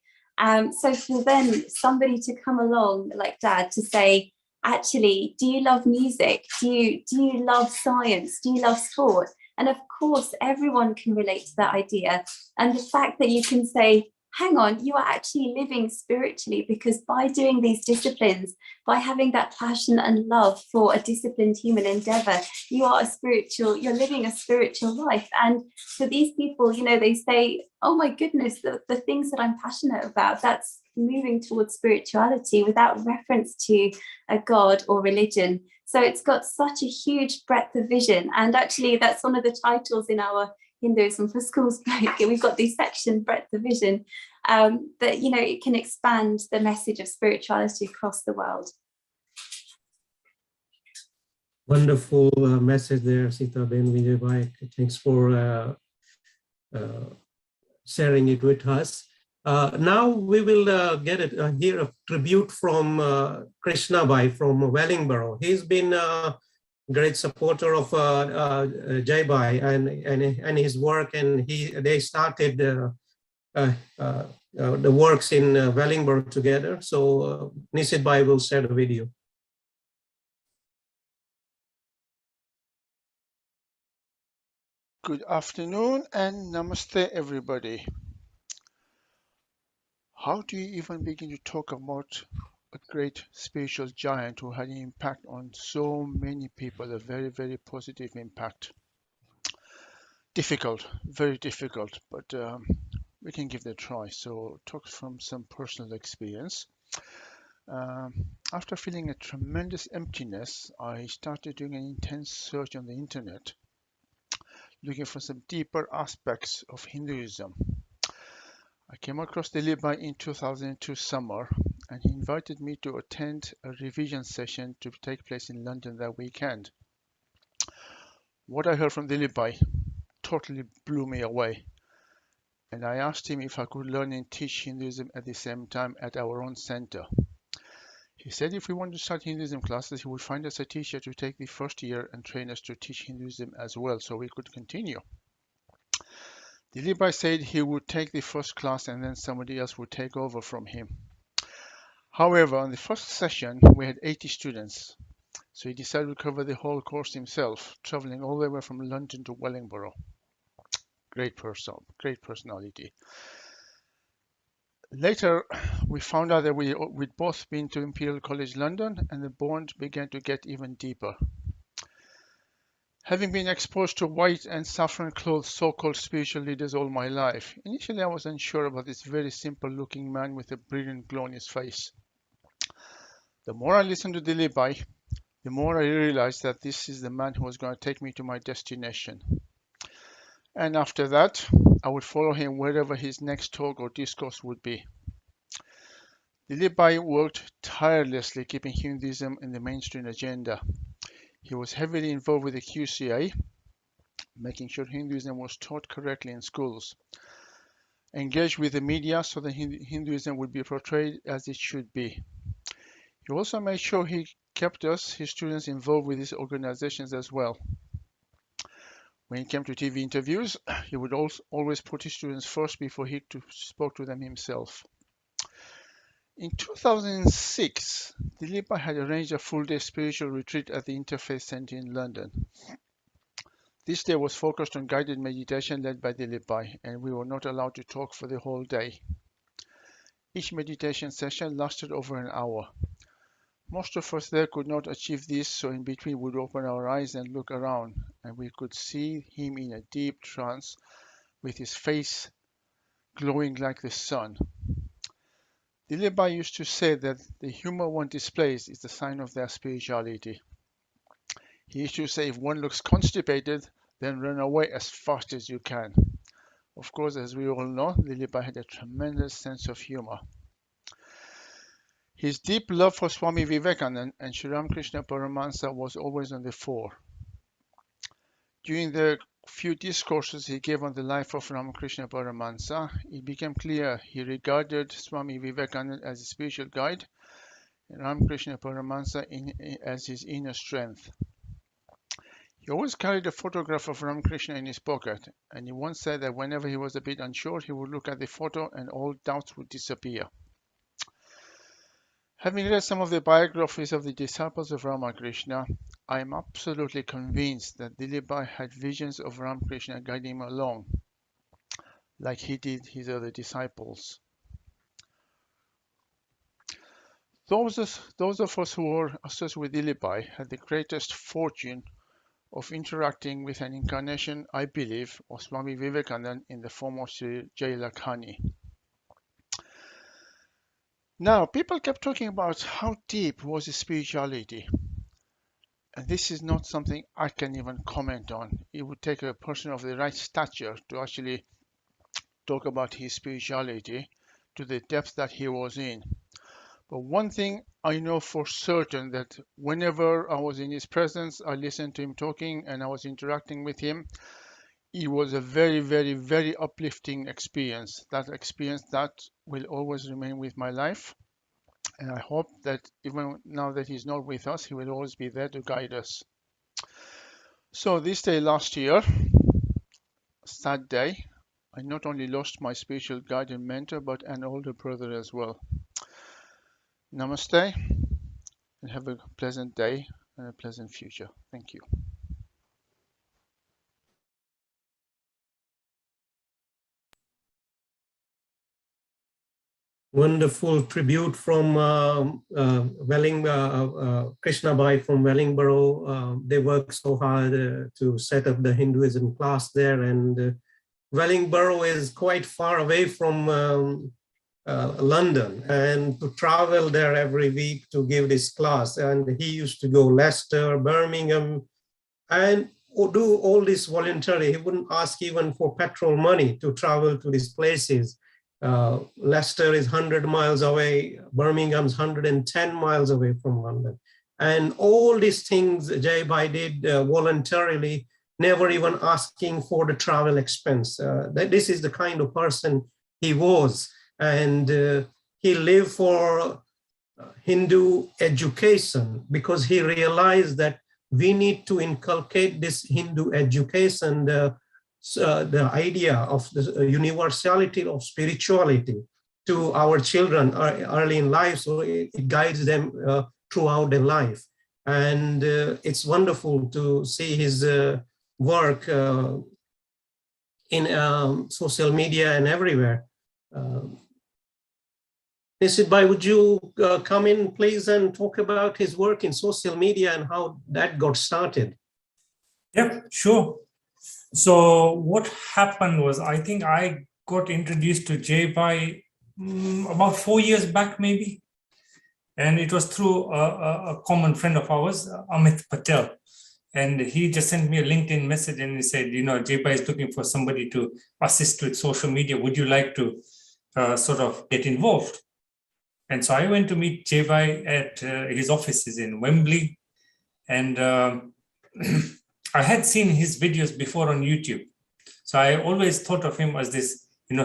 So for then somebody to come along like Dad to say, actually, do you love music? Do you love science? Do you love sport? And of course, everyone can relate to that idea. And the fact that you can say, hang on, you are actually living spiritually, because by doing these disciplines, by having that passion and love for a disciplined human endeavor, you're living a spiritual life. And for these people, they say, oh my goodness, the things that I'm passionate about, that's moving towards spirituality without reference to a God or religion. So it's got such a huge breadth of vision. And actually, that's one of the titles in our Hinduism for Schools book. We've got this section, breadth of vision, that it can expand the message of spirituality across the world. Wonderful message there, Sita Ben Vijaybai. Thanks for sharing it with us. Now we will hear a tribute from Krishna Bhai from Wellingborough. He's been great supporter of Jai Bhai and his work, and they started the works in Wellingborough together. So Nisit Bhai will share the video. Good afternoon and namaste, everybody. How do you even begin to talk about a great spiritual giant who had an impact on so many people, a very, very positive impact? Difficult, very difficult, but we can give it a try. So talk from some personal experience. After feeling a tremendous emptiness, I started doing an intense search on the internet, looking for some deeper aspects of Hinduism. I came across Dilip Bhai in 2002 summer, and he invited me to attend a revision session to take place in London that weekend. What I heard from Dilip Bhai totally blew me away, and I asked him if I could learn and teach Hinduism at the same time at our own center. He said if we want to start Hinduism classes, he would find us a teacher to take the first year and train us to teach Hinduism as well, so we could continue. Dilip Bhai said he would take the first class and then somebody else would take over from him. However, on the first session, we had 80 students, so he decided to cover the whole course himself, traveling all the way from London to Wellingborough. Great person, great personality. Later, we found out that we'd both been to Imperial College London, and the bond began to get even deeper. Having been exposed to white and saffron-clothed so-called spiritual leaders all my life, initially I was unsure about this very simple-looking man with a brilliant glow on his face. The more I listened to Dilip Bhai, the more I realized that this is the man who was going to take me to my destination. And after that, I would follow him wherever his next talk or discourse would be. Dilip Bhai worked tirelessly keeping Hinduism in the mainstream agenda. He was heavily involved with the QCA, making sure Hinduism was taught correctly in schools. Engaged with the media so that Hinduism would be portrayed as it should be. He also made sure he kept us, his students, involved with his organizations as well. When it came to TV interviews, he would always put his students first before he spoke to them himself. In 2006, Dilip Bhai had arranged a full-day spiritual retreat at the Interfaith Center in London. This day was focused on guided meditation led by Dilip Bhai, and we were not allowed to talk for the whole day. Each meditation session lasted over an hour. Most of us there could not achieve this, so in between we would open our eyes and look around, and we could see him in a deep trance with his face glowing like the sun. Dilip Bhai used to say that the humor one displays is the sign of their spirituality. He used to say if one looks constipated, then run away as fast as you can. Of course, as we all know, Dilip Bhai had a tremendous sense of humor. His deep love for Swami Vivekananda and Sri Ramakrishna Paramahansa was always on the fore. During the few discourses he gave on the life of Ramakrishna Paramahansa, it became clear he regarded Swami Vivekananda as a spiritual guide and Ramakrishna Paramahansa as his inner strength. He always carried a photograph of Ramakrishna in his pocket, and he once said that whenever he was a bit unsure, he would look at the photo and all doubts would disappear. Having read some of the biographies of the disciples of Ramakrishna, I am absolutely convinced that Dilip Bhai had visions of Ramakrishna guiding him along, like he did his other disciples. Those of us who were associated with Ilibai had the greatest fortune of interacting with an incarnation, I believe, of Swami Vivekananda in the form of Sri Jai Lakhani. Now, people kept talking about how deep was his spirituality. And this is not something I can even comment on. It would take a person of the right stature to actually talk about his spirituality to the depth that he was in. But one thing I know for certain, that whenever I was in his presence, I listened to him talking and I was interacting with him. It was a very, very, very uplifting experience. That experience that will always remain with my life. And I hope that even now that he's not with us, he will always be there to guide us. So this day last year, sad day, I not only lost my spiritual guide and mentor, but an older brother as well. Namaste, and have a pleasant day and a pleasant future. Thank you. Wonderful tribute from Krishna Bai from Wellingborough. They worked so hard to set up the Hinduism class there, and Wellingborough is quite far away from London, and to travel there every week to give this class. And he used to go Leicester, Birmingham, and do all this voluntarily. He wouldn't ask even for petrol money to travel to these places. Leicester is 100 miles away, Birmingham's 110 miles away from London. And all these things Jai Bhai did voluntarily, never even asking for the travel expense. This is the kind of person he was. And he lived for Hindu education because he realized that we need to inculcate this Hindu education, the idea of the universality of spirituality to our children early in life, so it guides them throughout their life. And it's wonderful to see his work in social media and everywhere. Nisit Bhai, would you come in, please, and talk about his work in social media and how that got started? Yeah, sure. So what happened was, I think I got introduced to Jai Bhai about 4 years back, maybe. And it was through a common friend of ours, Amit Patel. And he just sent me a LinkedIn message and he said, you know, Jai Bhai is looking for somebody to assist with social media. Would you like to sort of get involved? And so I went to meet Jai Bhai at his offices in Wembley. And I had seen his videos before on YouTube. So I always thought of him as this, you know,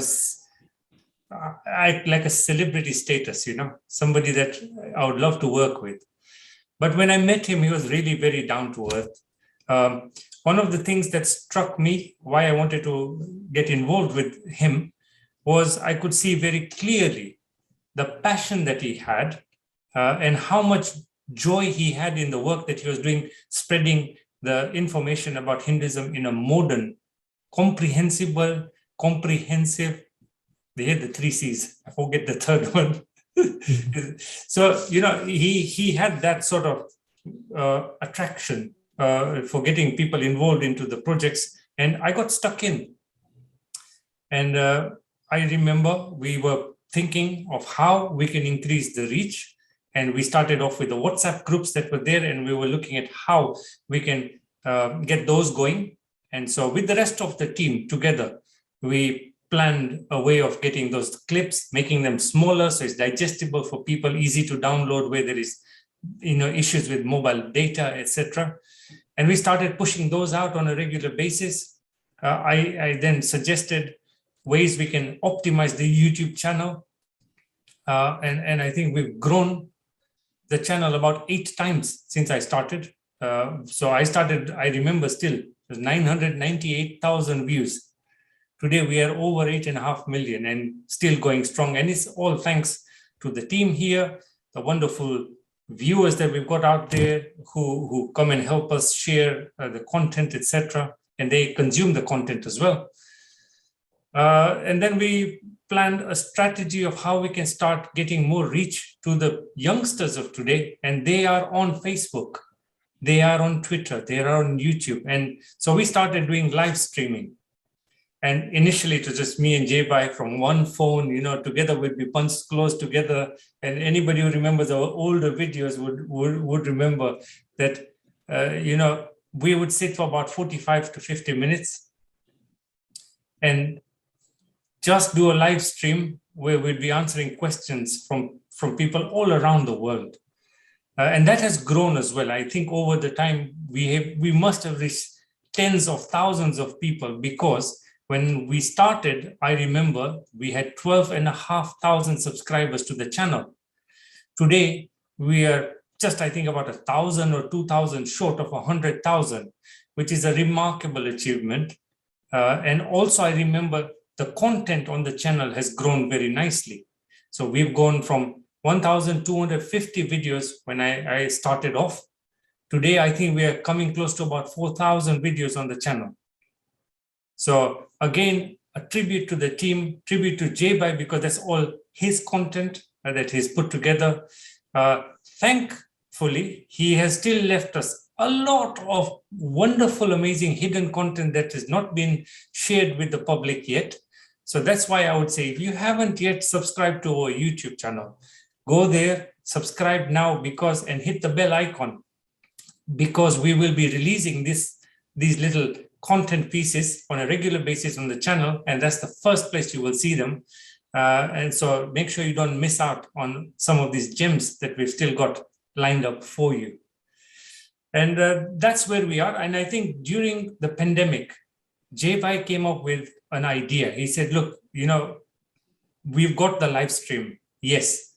like a celebrity status, you know, somebody that I would love to work with. But when I met him, he was really very down to earth. One of the things that struck me, why I wanted to get involved with him, was I could see very clearly the passion that he had and how much joy he had in the work that he was doing, spreading the information about Hinduism in a modern, comprehensive, they had the 3 C's, I forget the third one. So, you know, he had that sort of attraction for getting people involved into the projects, and I got stuck in. And I remember we were thinking of how we can increase the reach. And we started off with the WhatsApp groups that were there, and we were looking at how we can get those going. And so with the rest of the team together, we planned a way of getting those clips, making them smaller so it's digestible for people, easy to download where there is, you know, issues with mobile data, etc. And we started pushing those out on a regular basis. I then suggested ways we can optimize the YouTube channel. And I think we've grown the channel about 8 times since I started. So I remember still, it was 998,000 views. Today we are over 8.5 million and still going strong. And it's all thanks to the team here, the wonderful viewers that we've got out there who come and help us share the content, etc. And they consume the content as well. And then we planned a strategy of how we can start getting more reach to the youngsters of today, and they are on Facebook, they are on Twitter, they are on YouTube. And so we started doing live streaming. And initially it was just me and Jay-Bhai from one phone, together we'd be punched close together. And anybody who remembers our older videos would remember that, we would sit for about 45 to 50 minutes and just do a live stream where we'd be answering questions from people all around the world. And that has grown as well. I think over the time, we must have reached tens of thousands of people, because when we started, I remember we had 12,500 subscribers to the channel. Today, we are just, I think, about 1,000 or 2,000 short of 100,000, which is a remarkable achievement. And also, I remember the content on the channel has grown very nicely. So we've gone from 1,250 videos when I started off. Today, I think we are coming close to about 4,000 videos on the channel. So again, a tribute to the team, tribute to Jay-Bhai, because that's all his content that he's put together. Thankfully, he has still left us a lot of wonderful, amazing hidden content that has not been shared with the public yet. So that's why I would say, if you haven't yet subscribed to our YouTube channel, go there, subscribe now, and hit the bell icon, because we will be releasing these little content pieces on a regular basis on the channel, and that's the first place you will see them. And so make sure you don't miss out on some of these gems that we've still got lined up for you. And that's where we are. And I think during the pandemic, Jay-Bhai came up with an idea. He said, look, we've got the live stream, yes,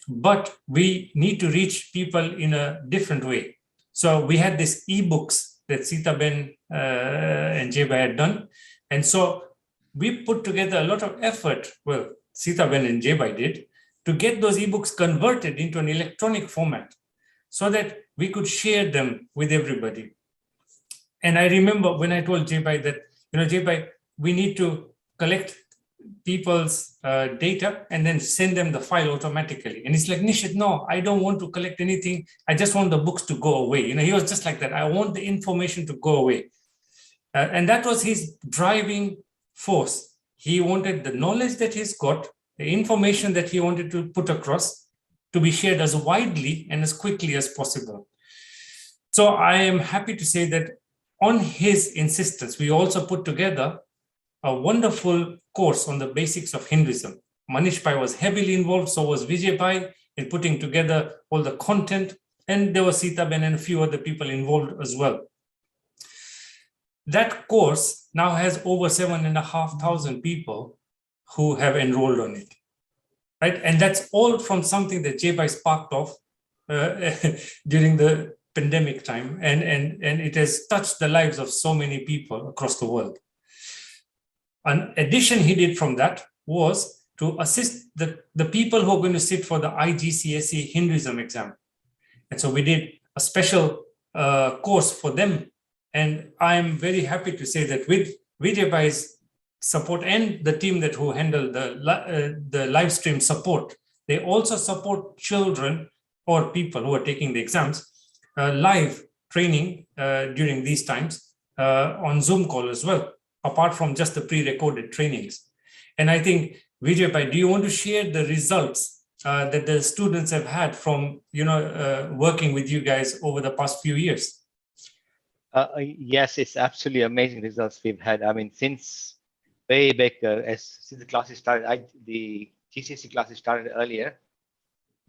but we need to reach people in a different way. So we had these ebooks that Sita-Ben and Jay-Bhai had done. And so we put together a lot of effort, well, Sita-Ben and Jay-Bhai did, to get those ebooks converted into an electronic format so that we could share them with everybody. And I remember when I told Jay-Bhai that, Jay-Bhai, we need to collect people's data and then send them the file automatically. And it's like, Nishit, no, I don't want to collect anything. I just want the books to go away. He was just like that. I want the information to go away. And that was his driving force. He wanted the knowledge that he's got, the information that he wanted to put across, to be shared as widely and as quickly as possible. So I am happy to say that on his insistence, we also put together a wonderful course on the basics of Hinduism. Manish Bhai was heavily involved, so was Vijay Bhai, in putting together all the content, and there was Sita-Ben and a few other people involved as well. That course now has over 7,500 people who have enrolled on it, right? And that's all from something that Jay-Bhai sparked off during the pandemic time, and it has touched the lives of so many people across the world. An addition he did from that was to assist the people who are going to sit for the IGCSE Hinduism exam. And so we did a special course for them. And I'm very happy to say that with Vijay Bhai's support and the team who handled the live stream support, they also support children or people who are taking the exams live training during these times on Zoom call as well, apart from just the pre-recorded trainings. And I think, Vijay Bhai, do you want to share the results that the students have had from working with you guys over the past few years? Yes, it's absolutely amazing results we've had. I mean, since way back, since the classes started, the GCSE classes started earlier,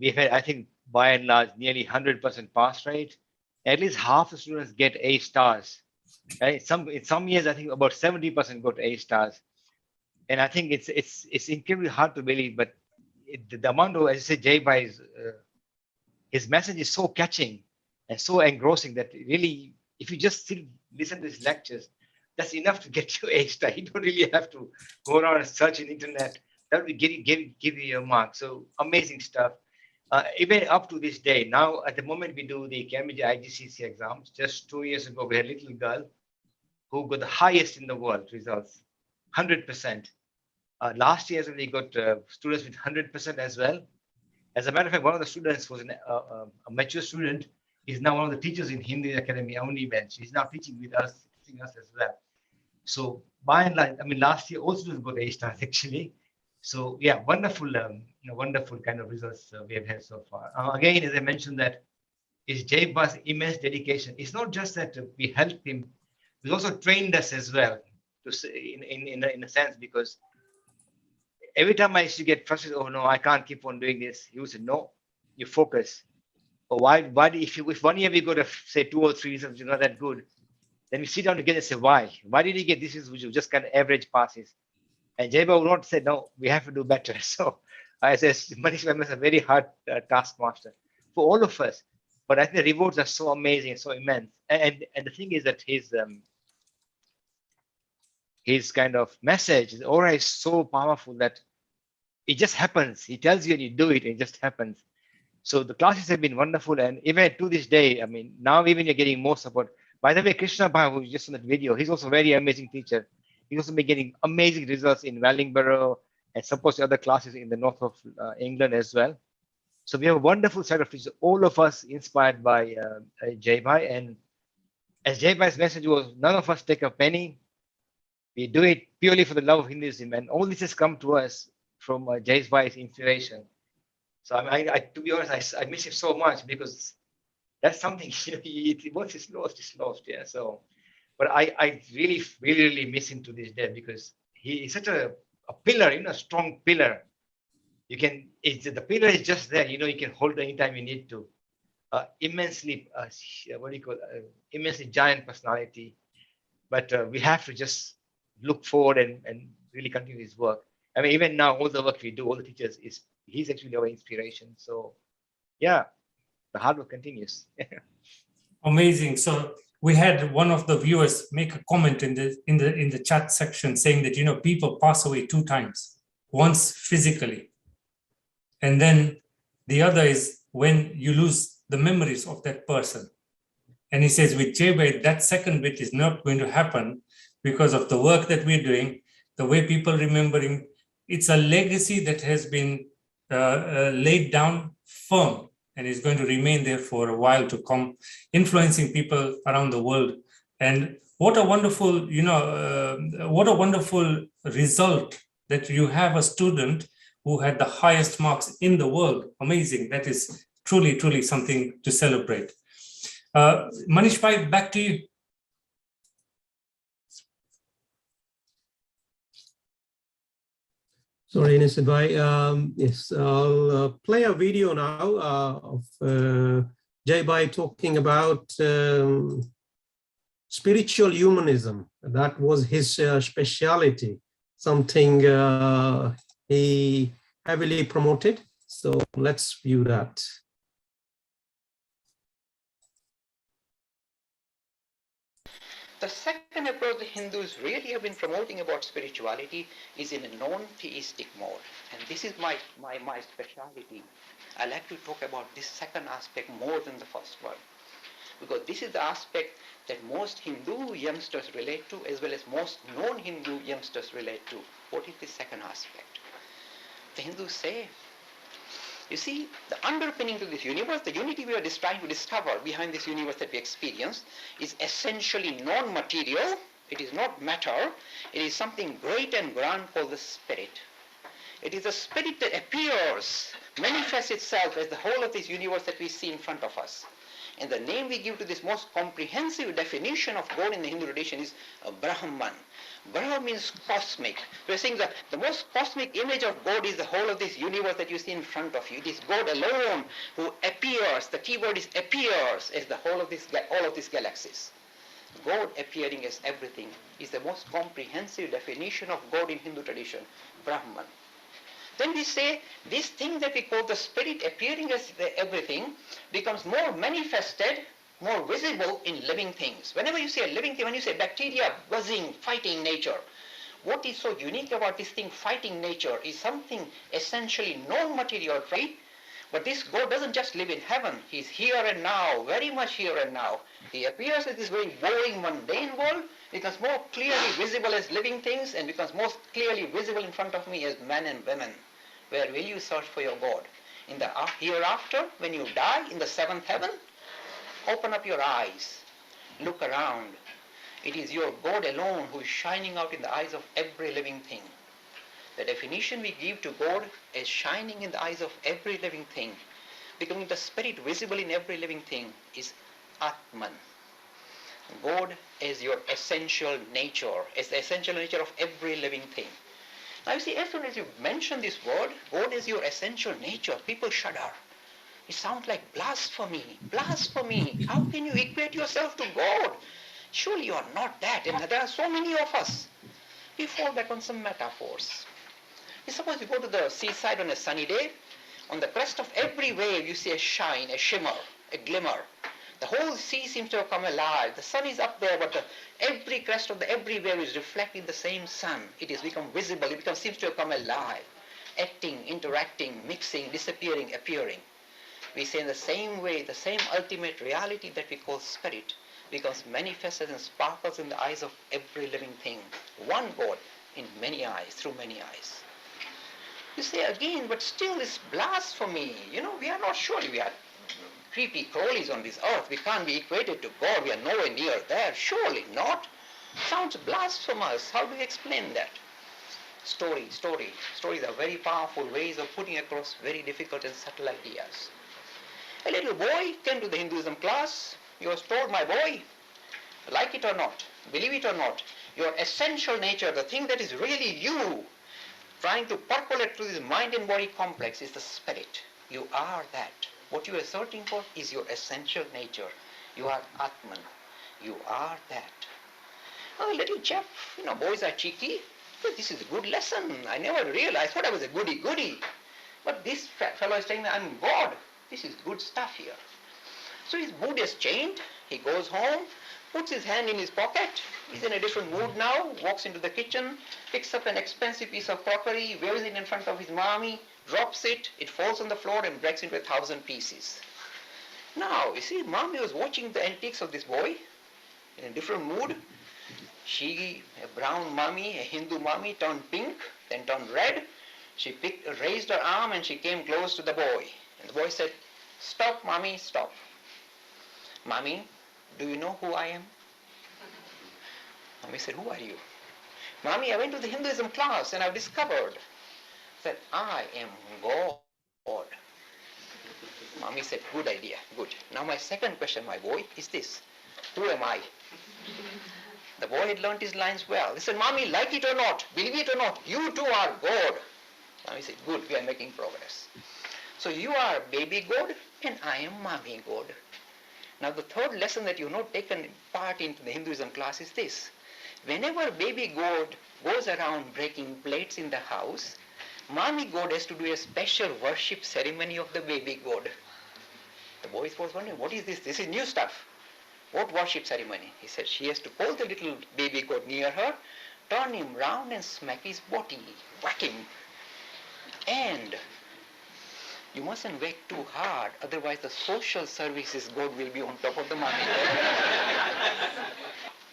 we've had, I think, by and large, nearly 100% pass rate. At least half the students get A stars. Right? In some years, I think about 70% got A stars. And I think it's incredibly hard to believe, but the amount of, as I said, Jay-Bhai's, his message is so catching and so engrossing that really, if you just listen to his lectures, that's enough to get you A star. You don't really have to go around and search on the internet. That will give you your mark. So amazing stuff. Even up to this day, now at the moment we do the Cambridge IGCSE exams, just 2 years ago, we had a little girl who got the highest in the world results, 100%. Last year, we got students with 100% as well. As a matter of fact, one of the students was a mature student. He's now one of the teachers in Hindu Academy only bench. He's now teaching us as well. So by and large, I mean, last year all students got A stars actually. So yeah, wonderful, wonderful kind of results we have had so far. Again, as I mentioned, that is Jay's immense dedication. It's not just that we helped him; he also trained us as well, to say, in a sense, because every time I used to get frustrated, oh no, I can't keep on doing this. He would say, no, you focus. Or why if 1 year we got say 2 or 3 results, you're not that good, then we sit down together and say, why? Why did he get this which was just kind of average passes? And Jayba will not say, no, we have to do better. So I said, Manish Ma'am is a very hard taskmaster for all of us. But I think the rewards are so amazing, so immense. And the thing is that his kind of message, his aura is so powerful that it just happens. He tells you and you do it, and it just happens. So the classes have been wonderful. And even to this day, I mean, now even you're getting more support. By the way, Krishna Bhai, who's just in that video, he's also a very amazing teacher. He's also been getting amazing results in Wellingborough and supports other classes in the north of England as well. So we have a wonderful set of teachers, all of us inspired by Jay Bhai. And as Jay Bhai's message was, none of us take a penny. We do it purely for the love of Hinduism. And all this has come to us from Jay Bhai's inspiration. So I to be honest, I miss him so much because that's something, once it's lost, yeah. So, but I really miss him to this day because he is such a pillar, a strong pillar. You can, the pillar is just there, you can hold it anytime you need to. Immensely, immensely giant personality. But we have to just look forward and really continue his work. I mean, even now, all the work we do, all the teachers, he's actually our inspiration. So, yeah, the hard work continues. Amazing. So we had one of the viewers make a comment in the chat section saying that people pass away 2 times. Once physically, and then the other is when you lose the memories of that person. And he says with Jay, that second bit is not going to happen because of the work that we're doing, the way people remembering. It's a legacy that has been laid down firm and is going to remain there for a while to come, influencing people around the world. And what a wonderful, what a wonderful result that you have a student who had the highest marks in the world. Amazing. That is truly, truly something to celebrate. Manish Bhai, back to you. Sorry, Nisad Bhai. Yes, I'll play a video now of Jay Bhai talking about spiritual humanism. That was his speciality, something he heavily promoted. So let's view that. The second approach the Hindus really have been promoting about spirituality is in a non-theistic mode. And this is my speciality. I like to talk about this second aspect more than the first one. Because this is the aspect that most Hindu youngsters relate to, as well as most non-Hindu youngsters relate to. What is the second aspect? The Hindus say, you see, the underpinning to this universe, the unity we are just trying to discover behind this universe that we experience is essentially non-material. It is not matter. It is something great and grand called the spirit. It is a spirit that appears, manifests itself as the whole of this universe that we see in front of us. And the name we give to this most comprehensive definition of God in the Hindu tradition is Brahman. Brahman means cosmic. We're saying that the most cosmic image of God is the whole of this universe that you see in front of you. It is God alone who appears. The key word is appears as the whole of this, all of these galaxies. God appearing as everything is the most comprehensive definition of God in Hindu tradition, Brahman. Then we say this thing that we call the spirit appearing as everything becomes more manifested, more visible in living things. Whenever you say a living thing, when you say bacteria buzzing, fighting nature, what is so unique about this thing fighting nature is something essentially non-material, right? But this God doesn't just live in heaven. He's here and now, very much here and now. He appears as this very boring, mundane world, becomes more clearly visible as living things and becomes most clearly visible in front of me as men and women. Where will you search for your God? In the hereafter, when you die, in the seventh heaven? Open up your eyes. Look around. It is your God alone who is shining out in the eyes of every living thing. The definition we give to God as shining in the eyes of every living thing, becoming the spirit visible in every living thing, is Atman. God is your essential nature, is the essential nature of every living thing. Now you see, as soon as you mention this word, God is your essential nature, people shudder. It sounds like blasphemy, blasphemy. How can you equate yourself to God? Surely you are not that, and there are so many of us. We fall back on some metaphors. Suppose you go to the seaside on a sunny day, on the crest of every wave you see a shine, a shimmer, a glimmer. The whole sea seems to have come alive. The sun is up there, but every crest of every wave is reflecting the same sun. It has become visible, seems to have come alive, acting, interacting, mixing, disappearing, appearing. We say in the same way, the same ultimate reality that we call spirit becomes manifested and sparkles in the eyes of every living thing. One God in many eyes, through many eyes. You say again, but still it's blasphemy. We are not surely, we are creepy crawlies on this earth. We can't be equated to God. We are nowhere near there. Surely not. Sounds blasphemous. How do you explain that? Stories are very powerful ways of putting across very difficult and subtle ideas. A little boy came to the Hinduism class. He was told, my boy, like it or not, believe it or not, your essential nature, the thing that is really you, trying to percolate through this mind and body complex, is the spirit. You are that. What you are searching for is your essential nature. You are Atman. You are that. Oh, little chap, boys are cheeky. But this is a good lesson. I never realized. I thought I was a goody-goody. But this fellow is saying that I'm God. This is good stuff here. So his mood has changed. He goes home, puts his hand in his pocket. He's in a different mood now, walks into the kitchen, picks up an expensive piece of crockery, waves it in front of his mommy, drops it, it falls on the floor and breaks into 1,000 pieces. Now, you see, mommy was watching the antics of this boy in a different mood. She, a brown mommy, a Hindu mommy, turned pink, then turned red. She raised her arm and she came close to the boy. And the boy said, stop, mommy, stop. Mommy, do you know who I am? Mommy said, who are you? Mommy, I went to the Hinduism class and I've discovered that I am God. Mommy said, good idea, good. Now my second question, my boy, is this. Who am I? The boy had learnt his lines well. He said, Mommy, like it or not, believe it or not, you too are God. Mommy said, good, we are making progress. So you are baby God and I am mommy God. Now the third lesson that you have not taken part into the Hinduism class is this. Whenever baby God goes around breaking plates in the house, mommy God has to do a special worship ceremony of the baby God. The boy was wondering, what is this? This is new stuff. What worship ceremony? He said she has to pull the little baby God near her, turn him round and smack his body, whack him. And you mustn't whack too hard, otherwise the social services God will be on top of the mommy.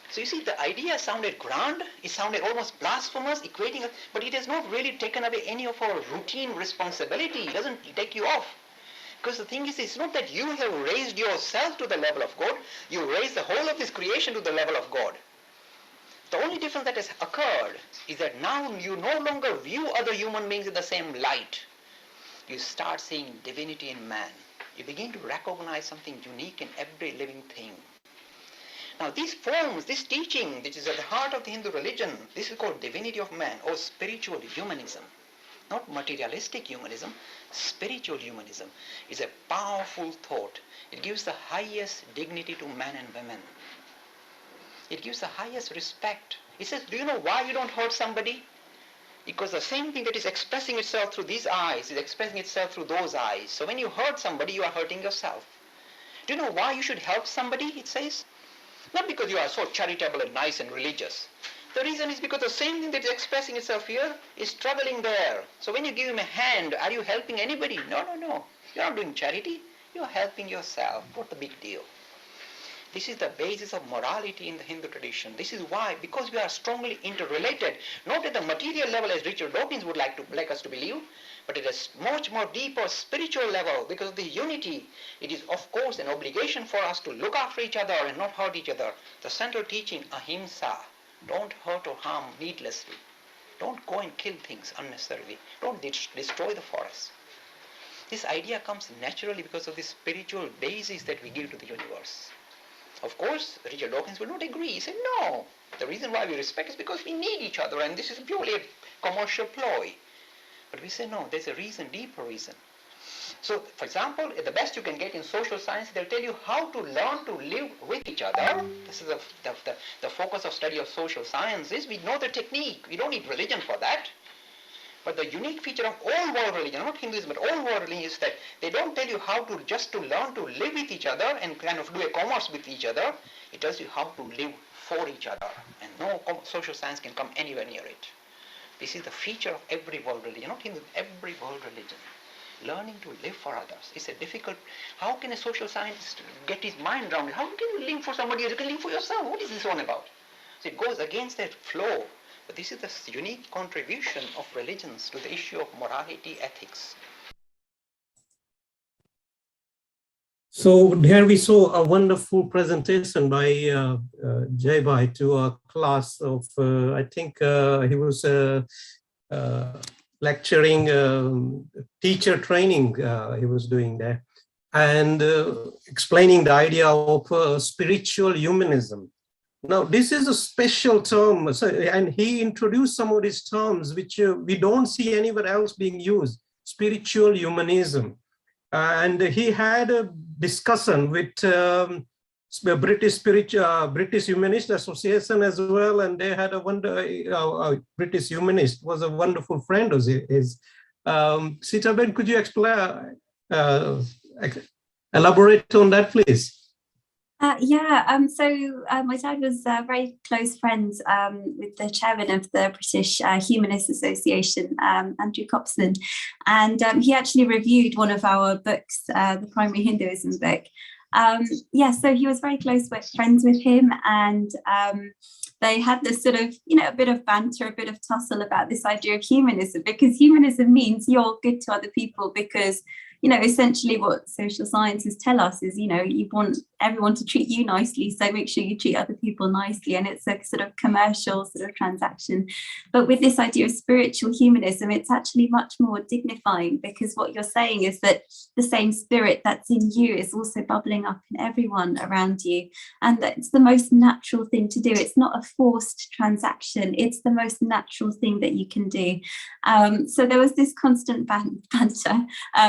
So you see, the idea sounded grand, it sounded almost blasphemous, equating us, but it has not really taken away any of our routine responsibility. It doesn't take you off. Because the thing is, it's not that you have raised yourself to the level of God, you raised the whole of this creation to the level of God. The only difference that has occurred is that now you no longer view other human beings in the same light. You start seeing divinity in man. You begin to recognize something unique in every living thing. Now these forms, this teaching, which is at the heart of the Hindu religion, this is called divinity of man or spiritual humanism. Not materialistic humanism, spiritual humanism is a powerful thought. It gives the highest dignity to men and women. It gives the highest respect. It says, do you know why you don't hurt somebody? Because the same thing that is expressing itself through these eyes is expressing itself through those eyes. So when you hurt somebody, you are hurting yourself. Do you know why you should help somebody, it says? Not because you are so charitable and nice and religious. The reason is because the same thing that is expressing itself here is struggling there. So when you give him a hand, are you helping anybody? No. You're not doing charity. You're helping yourself. What the big deal? This is the basis of morality in the Hindu tradition. This is why, because we are strongly interrelated, not at the material level as Richard Dawkins would like us to believe, but at a much more deeper spiritual level, because of the unity. It is, of course, an obligation for us to look after each other and not hurt each other. The central teaching, ahimsa, don't hurt or harm needlessly. Don't go and kill things unnecessarily. Don't destroy the forest. This idea comes naturally because of the spiritual basis that we give to the universe. Of course, Richard Dawkins will not agree. He said, no, the reason why we respect is because we need each other, and this is purely a commercial ploy. But we say, no, there's a reason, deeper reason. So, for example, the best you can get in social science, they'll tell you how to learn to live with each other. This is the focus of study of social sciences. We know the technique. We don't need religion for that. But the unique feature of all world religion, not Hinduism, but all world religion, is that they don't tell you how to just to learn to live with each other and kind of do a commerce with each other. It tells you how to live for each other. And no social science can come anywhere near it. This is the feature of every world religion, not Hinduism, every world religion. Learning to live for others is a difficult. How can a social scientist get his mind around it? How can you live for somebody else? You can live for yourself. What is this one about? So it goes against that flow. But this is the unique contribution of religions to the issue of morality, ethics. So here we saw a wonderful presentation by Jai Bhai to a class of, I think he was lecturing, teacher training he was doing there, and explaining the idea of spiritual humanism. Now, this is a special term, so, and he introduced some of these terms which we don't see anywhere else being used, spiritual humanism. And he had a discussion with British Humanist Association as well, and they had a British humanist was a wonderful friend of his. Sitaben, could you explain, elaborate on that, please? So my dad was very close friends with the chairman of the British Humanist Association, Andrew Copson, and he actually reviewed one of our books, the Primary Hinduism book. So he was very close friends with him, and they had this sort of, a bit of banter, a bit of tussle about this idea of humanism, because humanism means you're good to other people because, essentially what social sciences tell us is, you want everyone to treat you nicely, so make sure you treat other people nicely, and it's a sort of commercial sort of transaction. But with this idea of spiritual humanism, it's actually much more dignifying, because what you're saying is that the same spirit that's in you is also bubbling up in everyone around you, and that it's the most natural thing to do. It's not a forced transaction, it's the most natural thing that you can do. So there was this constant banter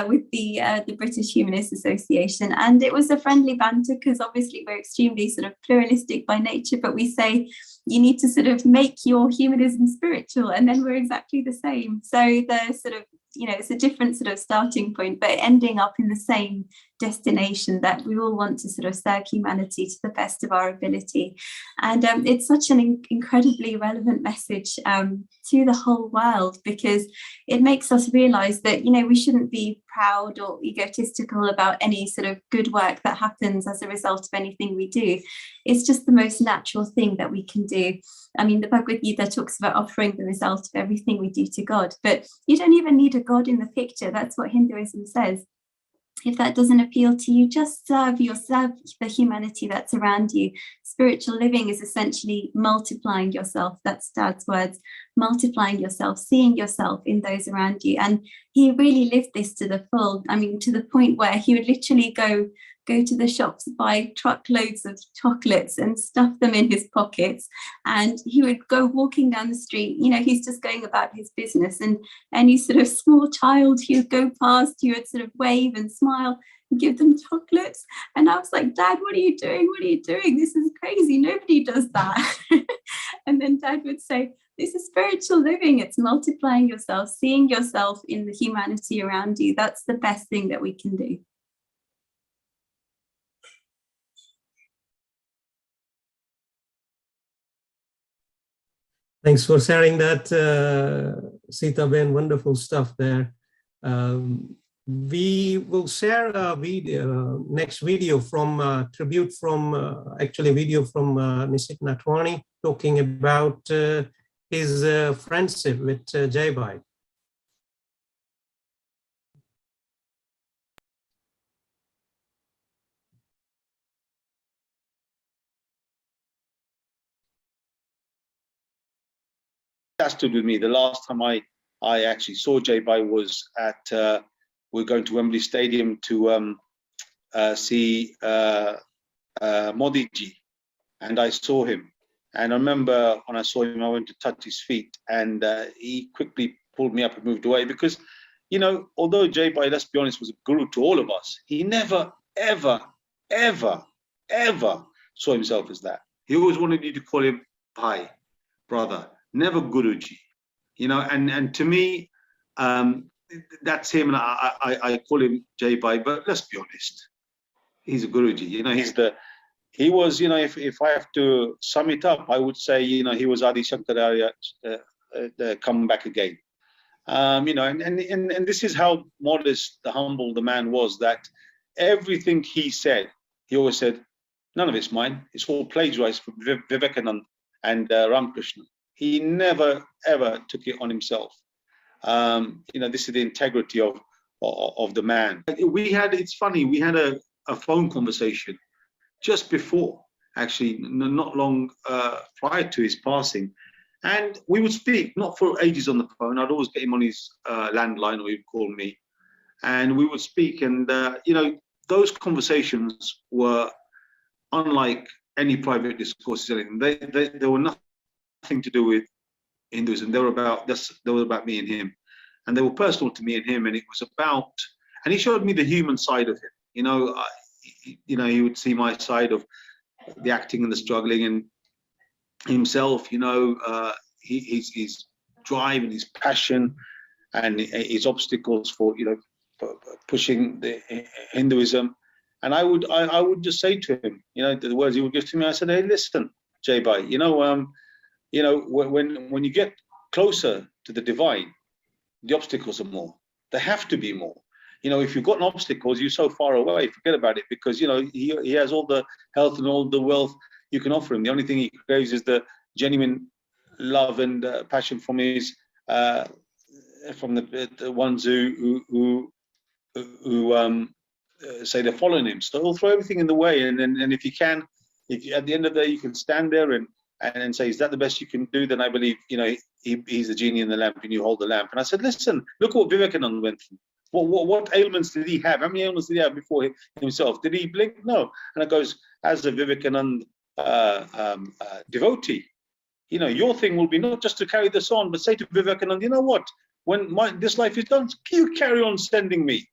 with the British Humanist Association, and it was a friendly banter because obviously we're extremely sort of pluralistic by nature, but we say you need to sort of make your humanism spiritual, and then we're exactly the same. So the sort of, it's a different sort of starting point, but ending up in the same destination, that we all want to sort of serve humanity to the best of our ability. And it's such an incredibly relevant message to the whole world, because it makes us realize that, we shouldn't be proud or egotistical about any sort of good work that happens as a result of anything we do. It's just the most natural thing that we can do. I mean, the Bhagavad Gita talks about offering the result of everything we do to God, but you don't even need a God in the picture. That's what Hinduism says. If that doesn't appeal to you, just serve the humanity that's around you. Spiritual living is essentially multiplying yourself. That's Dad's words, multiplying yourself, seeing yourself in those around you. And he really lived this to the full. I mean, to the point where he would literally go to the shops, buy truckloads of chocolates and stuff them in his pockets. And he would go walking down the street, he's just going about his business, and any sort of small child he would go past, he would sort of wave and smile and give them chocolates. And I was like, Dad, what are you doing? What are you doing? This is crazy. Nobody does that. And then Dad would say, this is spiritual living. It's multiplying yourself, seeing yourself in the humanity around you. That's the best thing that we can do. Thanks for sharing that, Sita Ben. Wonderful stuff there. we will share a video, next video from tribute from actually video from Nisit Natwani talking about his friendship with Jai Bhai. Stood with me. The last time I actually saw Jai Bhai was at we're going to Wembley Stadium to see Modi ji, and I saw him. And I remember when I saw him, I went to touch his feet, and he quickly pulled me up and moved away because, you know, although Jai Bhai, let's be honest, was a guru to all of us, he never, ever, ever, ever saw himself as that. He always wanted you to call him Bhai, brother. Never Guruji, you know, and to me, that's him, and I call him Jai Bhai, but let's be honest, he's a Guruji, you know, he was, you know, if I have to sum it up, I would say, you know, he was Adi Shankaracharya come back again, you know, and this is how modest, humble the man was, that everything he said, he always said, none of it's mine, it's all plagiarized from Vivekananda and Ramakrishna. He never, ever took it on himself. You know, this is the integrity of the man. It's funny, we had a phone conversation just before, actually, not long prior to his passing. And we would speak, not for ages on the phone. I'd always get him on his landline, or he'd call me. And we would speak, and, you know, those conversations were unlike any private discourses. They were nothing to do with Hinduism. They were about me and him, and they were personal to me and him. And it was about, and he showed me the human side of him. You know, he would see my side of the acting and the struggling, and himself. You know, his drive and his passion, and his obstacles for, you know, pushing the Hinduism. And I would just say to him, you know, the words he would give to me. I said, hey, listen, Jai Bhai, you know, when you get closer to the divine, the obstacles are more. There have to be more. You know, if you've got obstacles, you're so far away, forget about it, because, you know, he has all the health and all the wealth you can offer him. The only thing he craves is the genuine love and passion from his from the ones who say they're following him. So he'll throw everything in the way, and if you can, if at the end of the day you can stand there and say, is that the best you can do? Then I believe, you know, he's the genie in the lamp and you hold the lamp. And I said, listen, look what Vivekananda went through. What ailments did he have? How many ailments did he have before himself? Did he blink? No. And it goes, as a Vivekananda devotee, you know, your thing will be not just to carry this on, but say to Vivekananda, you know what? When this life is done, you carry on sending me.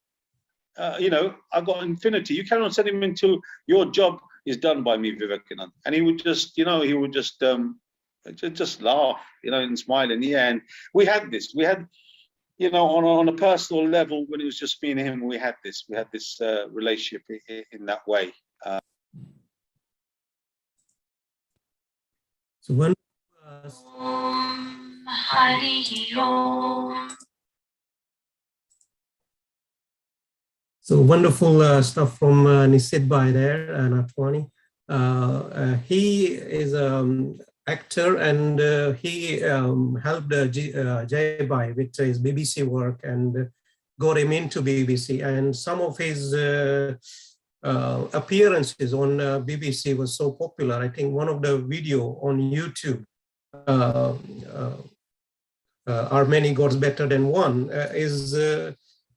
You know, I've got infinity. You carry on sending me until your job is done by me, Vivekananda. And he would just, you know, just laugh, you know, and smile. And yeah, and we had, you know, on a personal level, when it was just me and him, we had this relationship in that way. So when So wonderful stuff from Nisit Bhai there, Natwani. He is an actor, and he helped Jai Bhai with his BBC work and got him into BBC. And some of his appearances on BBC was so popular. I think one of the video on YouTube, Are Many Gods Better Than One, is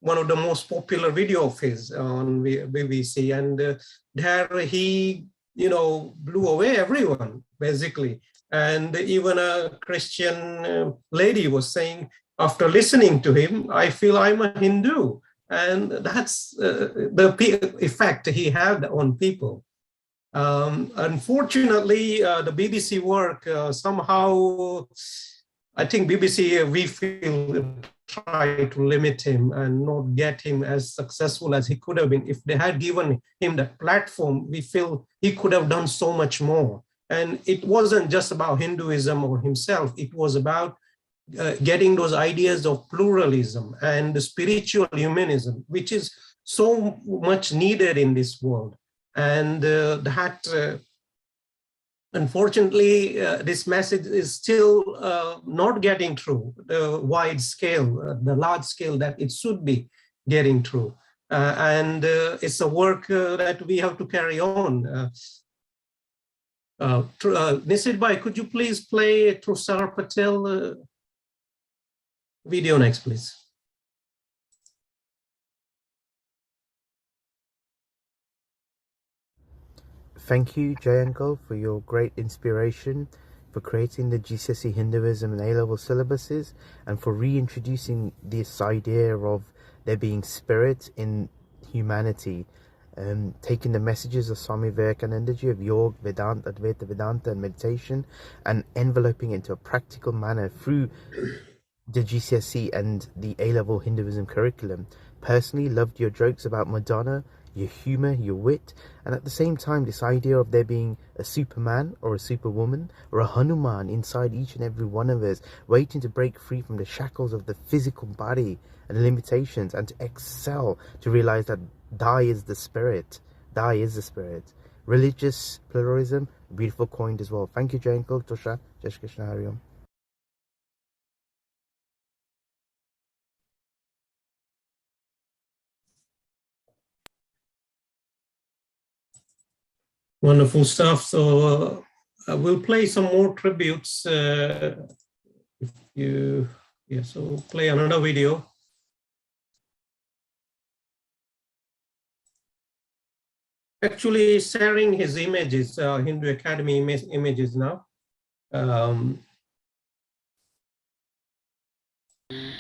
one of the most popular video of his on BBC, and there he, you know, blew away everyone basically. And even a Christian lady was saying, after listening to him, I feel I'm a Hindu, and that's the effect he had on people. Unfortunately, the BBC work somehow, I think BBC, we feel, try to limit him and not get him as successful as he could have been. If they had given him that platform, we feel he could have done so much more. And it wasn't just about Hinduism or himself. It was about getting those ideas of pluralism and spiritual humanism, which is so much needed in this world. And that unfortunately, this message is still not getting through the wide scale, the large scale that it should be getting through. And it's a work that we have to carry on. Nisid Bhai, could you please play Tushar Patel video next, please? Thank you, Jay Uncle, for your great inspiration, for creating the GCSE Hinduism and A-level syllabuses, and for reintroducing this idea of there being spirit in humanity, taking the messages of Swami Vivekananda Ji of Yoga, Vedanta, Advaita Vedanta and meditation, and enveloping it into a practical manner through the GCSE and the A-level Hinduism curriculum. Personally, loved your jokes about Madonna, your humor, your wit, and at the same time this idea of there being a Superman or a Superwoman or a Hanuman inside each and every one of us, waiting to break free from the shackles of the physical body and the limitations, and to excel, to realize that Dai is the spirit. Dai is the spirit. Religious pluralism, beautiful coined as well. Thank you, Jay Uncle, Tusha, Jai Shri Krishna, Hari Om. Wonderful stuff. So we'll play some more tributes. So we'll play another video. Actually sharing his images, Hindu Academy images now.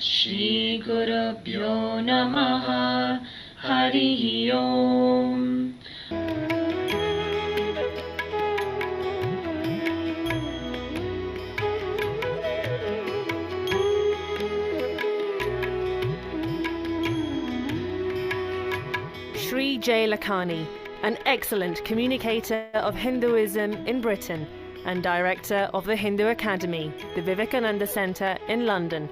Shri Gurubhyo Namaha Harihi Om. Sri Jay Lakhani, an excellent communicator of Hinduism in Britain and director of the Hindu Academy, the Vivekananda Centre in London.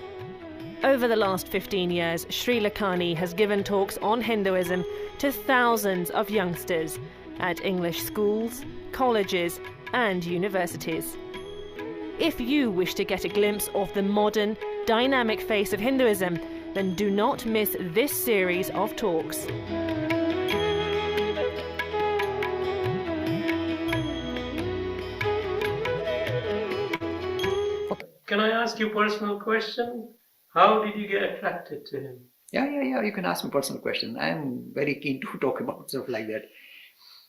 Over the last 15 years, Sri Lakhani has given talks on Hinduism to thousands of youngsters at English schools, colleges and universities. If you wish to get a glimpse of the modern, dynamic face of Hinduism, then do not miss this series of talks. Can I ask you a personal question? How did you get attracted to him? Yeah. You can ask me a personal question. I'm very keen to talk about stuff like that.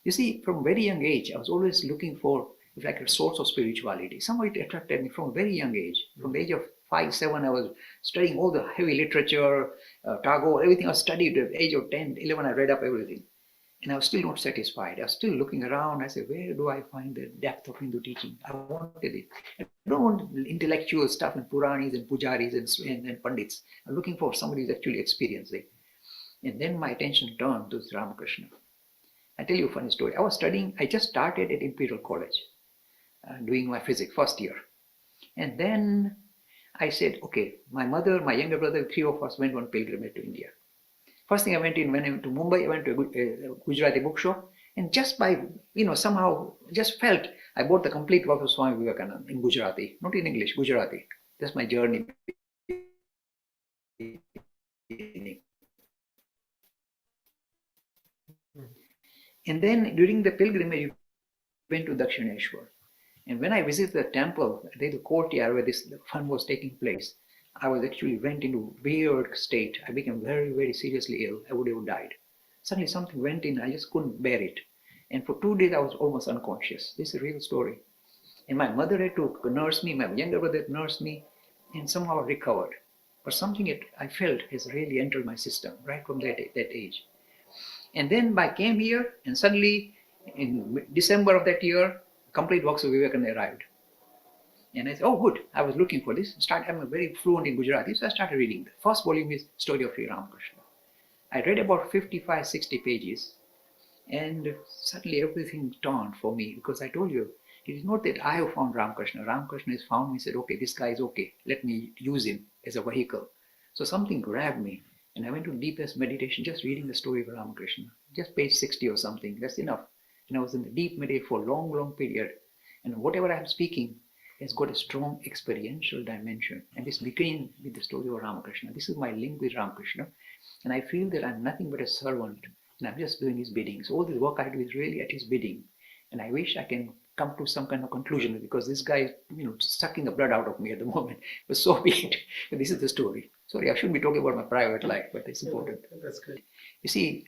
You see, from very young age, I was always looking for like a source of spirituality. Somehow it attracted me from a very young age. From the age of 5, 7, I was studying all the heavy literature, Tagore, everything I studied. At the age of 10, 11, I read up everything. And I was still not satisfied. I was still looking around. I said, where do I find the depth of Hindu teaching? I wanted it. I don't want intellectual stuff and Puranis and Pujaris and Pandits. I'm looking for somebody who's actually experienced it. And then my attention turned to Ramakrishna. I tell you a funny story. I was studying, I just started at Imperial College, doing my physics, first year. And then I said, okay, my mother, my younger brother, 3 of us went on pilgrimage to India. First thing when I went to Mumbai, I went to a Gujarati bookshop, and just by, somehow just felt, I bought the complete work of Swami Vivekananda in Gujarati, not in English, Gujarati. That's my journey. And then during the pilgrimage, we went to Dakshineshwar. And when I visited the temple, the courtyard where this fun was taking place, I was actually went into weird state. I became very, very seriously ill. I would have died. Suddenly something went in. I just couldn't bear it. And for 2 days, I was almost unconscious. This is a real story. And my mother had to nurse me. My younger brother had nursed me. And somehow I recovered. But something I felt has really entered my system right from that age. And then I came here, and suddenly in December of that year, complete works of Vivekananda arrived. And I said, oh, good. I was looking for this. I'm very fluent in Gujarati, so I started reading. The first volume is Story of Sri Ramakrishna. I read about 55, 60 pages, and suddenly everything turned for me, because I told you, It is not that I have found Ramakrishna. Ramakrishna has found me and said, okay, this guy is okay. Let me use him as a vehicle. So something grabbed me and I went to deepest meditation, just reading the story of Ramakrishna. Just page 60 or something, that's enough. And I was in the deep meditation for a long, long period. And whatever I'm speaking has got a strong experiential dimension. And this began with the story of Ramakrishna. This is my link with Ramakrishna. And I feel that I'm nothing but a servant and I'm just doing his bidding. So all this work I do is really at his bidding. And I wish I can come to some kind of conclusion because this guy is, sucking the blood out of me at the moment. But so be it. But this is the story. Sorry, I shouldn't be talking about my private life, but it's important. That's good. You see,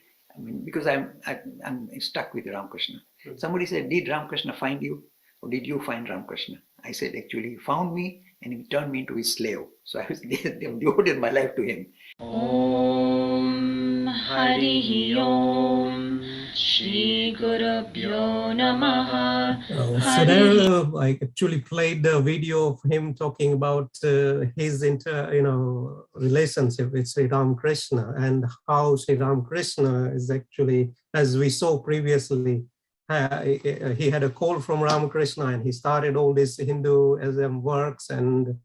because I'm stuck with Ramakrishna. Somebody said, did Ramakrishna find you or did you find Ramakrishna? I said, actually, he found me and he turned me into his slave. So I was devoted my life to him. Om Harihi Om Shri Gurubhyo Namaha. So there, I actually played the video of him talking about his relationship with Sri Ramakrishna and how Sri Ramakrishna is actually, as we saw previously, he had a call from Ramakrishna and he started all this Hinduism works and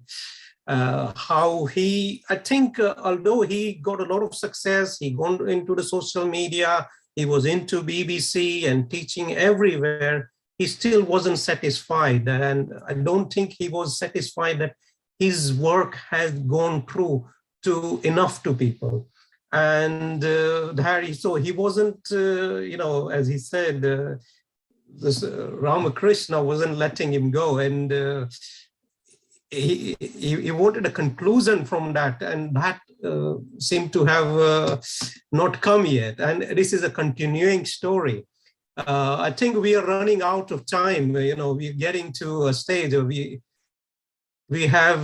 how he, I think, although he got a lot of success, he gone into the social media, he was into BBC and teaching everywhere, he still wasn't satisfied. And I don't think he was satisfied that his work had gone through to enough to people. And so he wasn't, as he said, this Ramakrishna wasn't letting him go, and he wanted a conclusion from that, and that seemed to have not come yet. And this is a continuing story. I think we are running out of time. We're getting to a stage where we have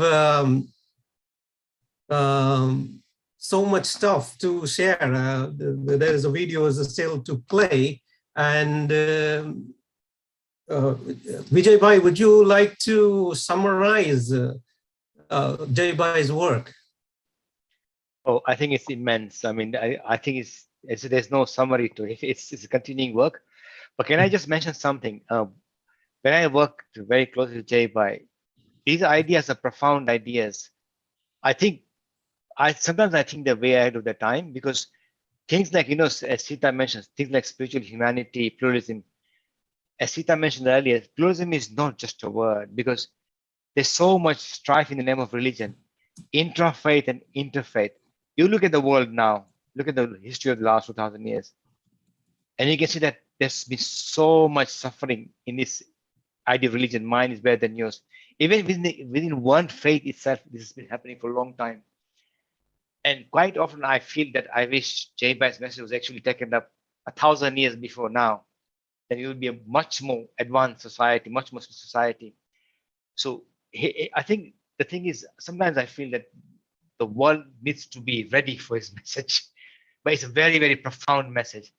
so much stuff to share. There is a video still to play. And Vijay Bhai, would you like to summarize Jai Bhai's work? Oh, I think it's immense. I mean, I think there's no summary to it. It's a continuing work. But can I just mention something? When I worked very closely with Jai Bhai, these ideas are profound ideas. Sometimes I think they're way ahead of the time, because things like, as Sita mentioned, things like spiritual humanity, pluralism. As Sita mentioned earlier, pluralism is not just a word, because there's so much strife in the name of religion, intra-faith and interfaith. You look at the world now, look at the history of the last 2,000 years, and you can see that there's been so much suffering in this idea of religion. Mine is better than yours. Even within one faith itself, this has been happening for a long time. And quite often I feel that I wish Jai Bhai's message was actually taken up 1,000 years before now. Then it would be a much more advanced society, much more society. So I think the thing is, sometimes I feel that the world needs to be ready for his message, but it's a very, very profound message.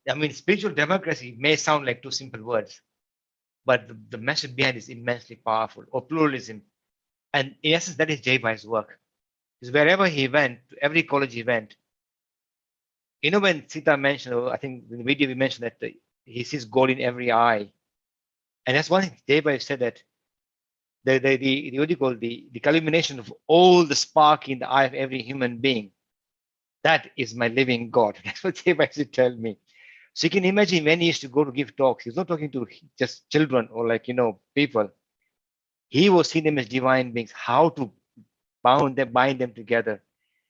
I mean, spiritual democracy may sound like two simple words, but the message behind is immensely powerful, or pluralism. And in essence, that is Jai Bhai's work. Because wherever he went, to every college he went, when Sita mentioned, or I think in the video we mentioned that he sees God in every eye. And that's one thing Jai Bhai said, that the culmination of all the spark in the eye of every human being, that is my living God. That's what Jai Bhai used to tell me. So you can imagine when he used to go to give talks, he's not talking to just children or people. He was seeing them as divine beings, how to bind them together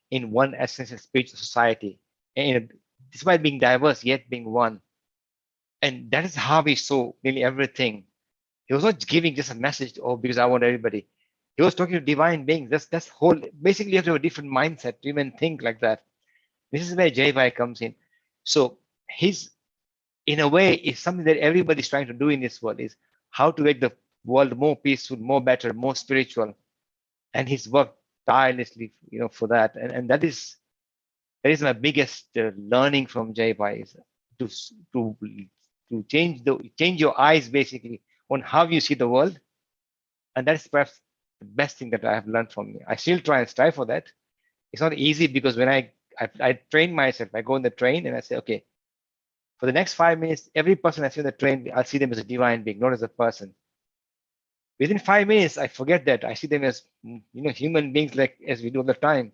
in one essential spiritual society, and despite being diverse, yet being one. And that is how he saw nearly everything. He was not giving just a message, because I want everybody. He was talking to divine beings. That's whole. Basically, you have to have a different mindset to even think like that. This is where Jai Bhai comes in. So in a way, is something that everybody's trying to do in this world, is how to make the world more peaceful, more better, more spiritual. And he's worked tirelessly, for that. And that is my biggest learning from Jai Bhai, is to change your eyes basically on how you see the world. And that is perhaps the best thing that I have learned from him. I still try and strive for that. It's not easy, because when I train myself, I go on the train and I say, okay, for the next 5 minutes, every person I see on the train, I'll see them as a divine being, not as a person. Within 5 minutes, I forget that. I see them as, human beings like as we do all the time.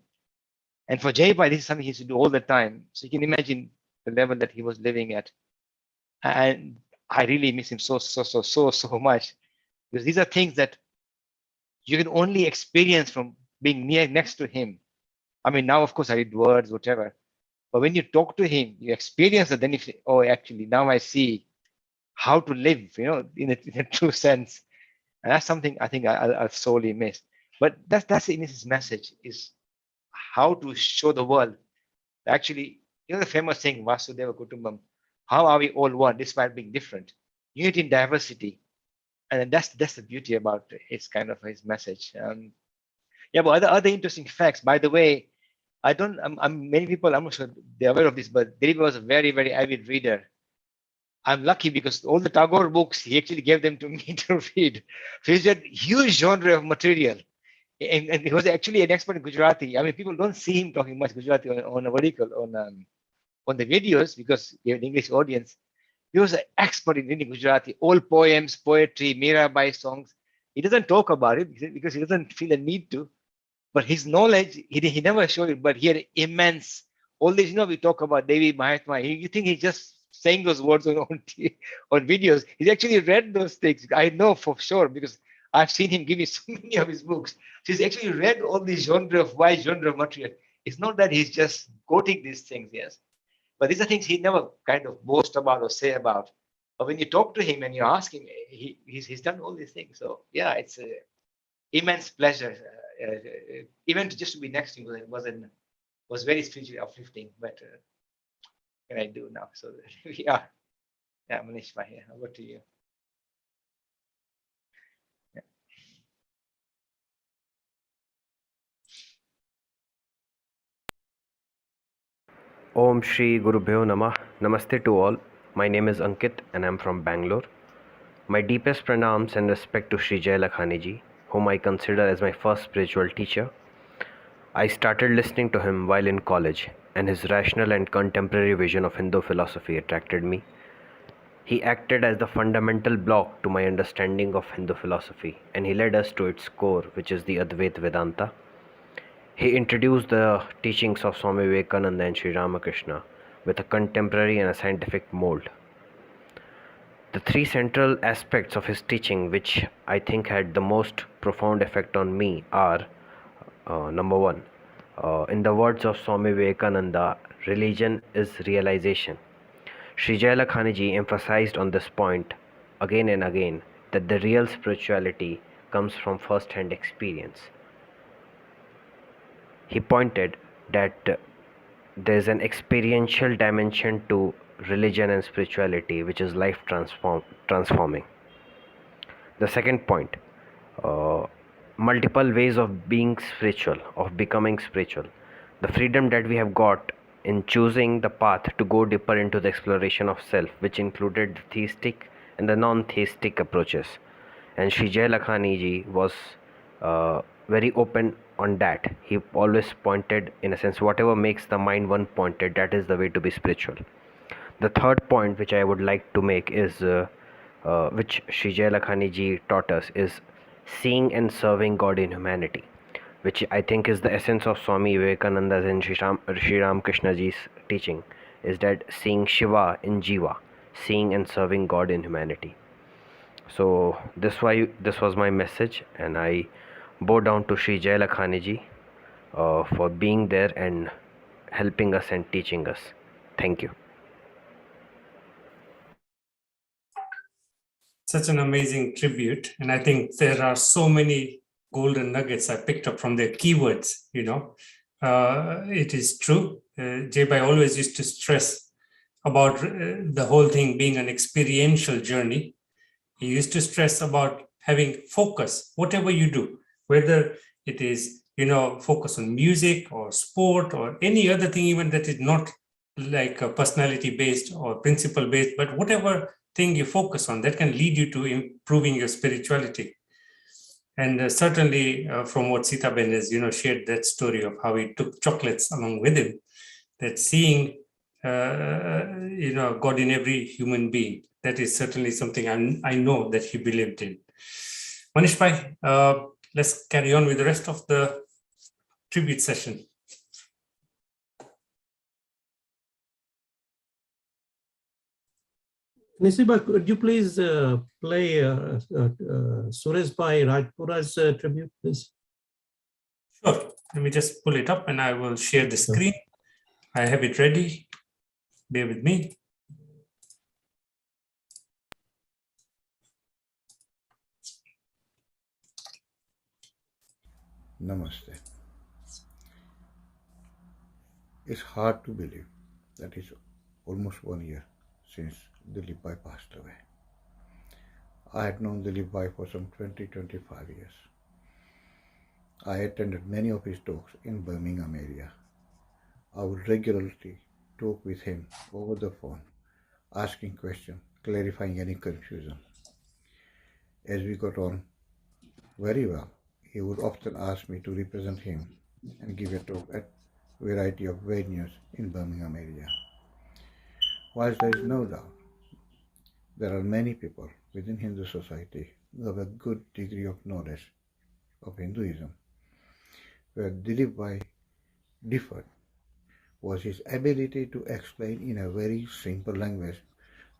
And for Jai Bhai, this is something he used to do all the time. So you can imagine the level that he was living at. And I really miss him so much, because these are things that you can only experience from being next to him. I mean, now, of course, I read words, whatever. But when you talk to him, you experience it, then you say, oh, actually, now I see how to live, in a true sense. And that's something I think I'll sorely miss. But that's in his message, is how to show the world. Actually, the famous saying, Vasudeva Kutumbam, how are we all one despite being different? Unity in diversity. And that's the beauty about his his message. But other interesting facts, by the way, many people, I'm not sure they're aware of this, but Dilip was a very, very avid reader. I'm lucky because all the Tagore books, he actually gave them to me to read. So he's got huge genre of material. And he was actually an expert in Gujarati. I mean, people don't see him talking much Gujarati on the videos because you have an English audience. He was an expert in reading Gujarati, all poems, poetry, Mirabai songs. He doesn't talk about it because he doesn't feel a need to. But his knowledge, he never showed it, but he had immense. All this, we talk about Devi Mahatma. You think he's just saying those words on videos. He's actually read those things. I know for sure because I've seen him give me so many of his books. So he's actually read all these wide genre of material. It's not that he's just quoting these things, yes. But these are things he never kind of boast about or say about. But when you talk to him and you ask him, he's done all these things. So yeah, it's an immense pleasure. Even just to be next to him was very spiritually uplifting. But what can I do now? So yeah, Manish, here. Over to you. Om Shri Guru Bhyo Namah. Namaste to all. My name is Ankit and I'm from Bangalore. My deepest pranams and respect to Sri Jai Lakhani ji, whom I consider as my first spiritual teacher. I started listening to him while in college, and his rational and contemporary vision of Hindu philosophy attracted me. He acted as the fundamental block to my understanding of Hindu philosophy, and he led us to its core, which is the Advaita Vedanta. He introduced the teachings of Swami Vivekananda and Sri Ramakrishna with a contemporary and a scientific mold. The three central aspects of his teaching which I think had the most profound effect on me are, number one, in the words of Swami Vivekananda, religion is realization. Sri Jai Lakhani ji emphasized on this point again and again that the real spirituality comes from first-hand experience. He pointed that there is an experiential dimension to religion and spirituality which is life transforming. The second point, multiple ways of being spiritual, of becoming spiritual. The freedom that we have got in choosing the path to go deeper into the exploration of self, which included the theistic and the non-theistic approaches. And Sri Jai Lakhani ji was very open on that. He always pointed, in a sense, whatever makes the mind one pointed, that is the way to be spiritual. The third point which I would like to make is, which Sri Jai Lakhani ji taught us, is seeing and serving God in humanity, which I think is the essence of Swami Vivekananda's and Sri Ramakrishna ji's teaching, is that seeing Shiva in Jiva, seeing and serving God in humanity. So this was my message, and I bow down to Sri Jai Lakhani ji for being there and helping us and teaching us. Thank you. Such an amazing tribute. And I think there are so many golden nuggets I picked up from their keywords, It is true. Jai Bhai always used to stress about the whole thing being an experiential journey. He used to stress about having focus, whatever you do, whether it is, focus on music or sport or any other thing, even that is not like a personality based or principle based, but whatever thing you focus on, that can lead you to improving your spirituality. And certainly from what Sita Ben has, shared that story of how he took chocolates along with him, that seeing, God in every human being, that is certainly something I know that he believed in. Manish Bhai, let's carry on with the rest of the tribute session. Nisiba, could you please play Suresh Bhai Rajpura's tribute, please? Sure. Let me just pull it up and I will share the screen. I have it ready. Bear with me. Namaste. It's hard to believe that it's almost 1 year since Dilip Bhai passed away. I had known Dilip Bhai for some 20-25 years. I attended many of his talks in Birmingham area. I would regularly talk with him over the phone, asking questions, clarifying any confusion. As we got on very well, he would often ask me to represent him and give a talk at a variety of venues in Birmingham area. Whilst there is no doubt there are many people within Hindu society who have a good degree of knowledge of Hinduism, where Dilip Bhai differed was his ability to explain in a very simple language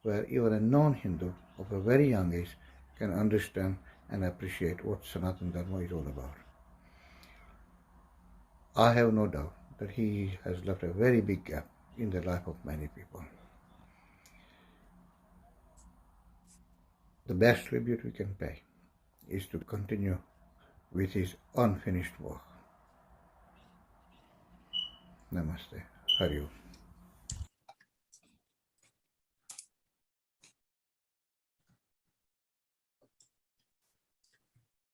where even a non-Hindu of a very young age can understand and appreciate what Sanatana Dharma is all about. I have no doubt that he has left a very big gap in the life of many people. The best tribute we can pay is to continue with his unfinished work. Namaste. Hari Om.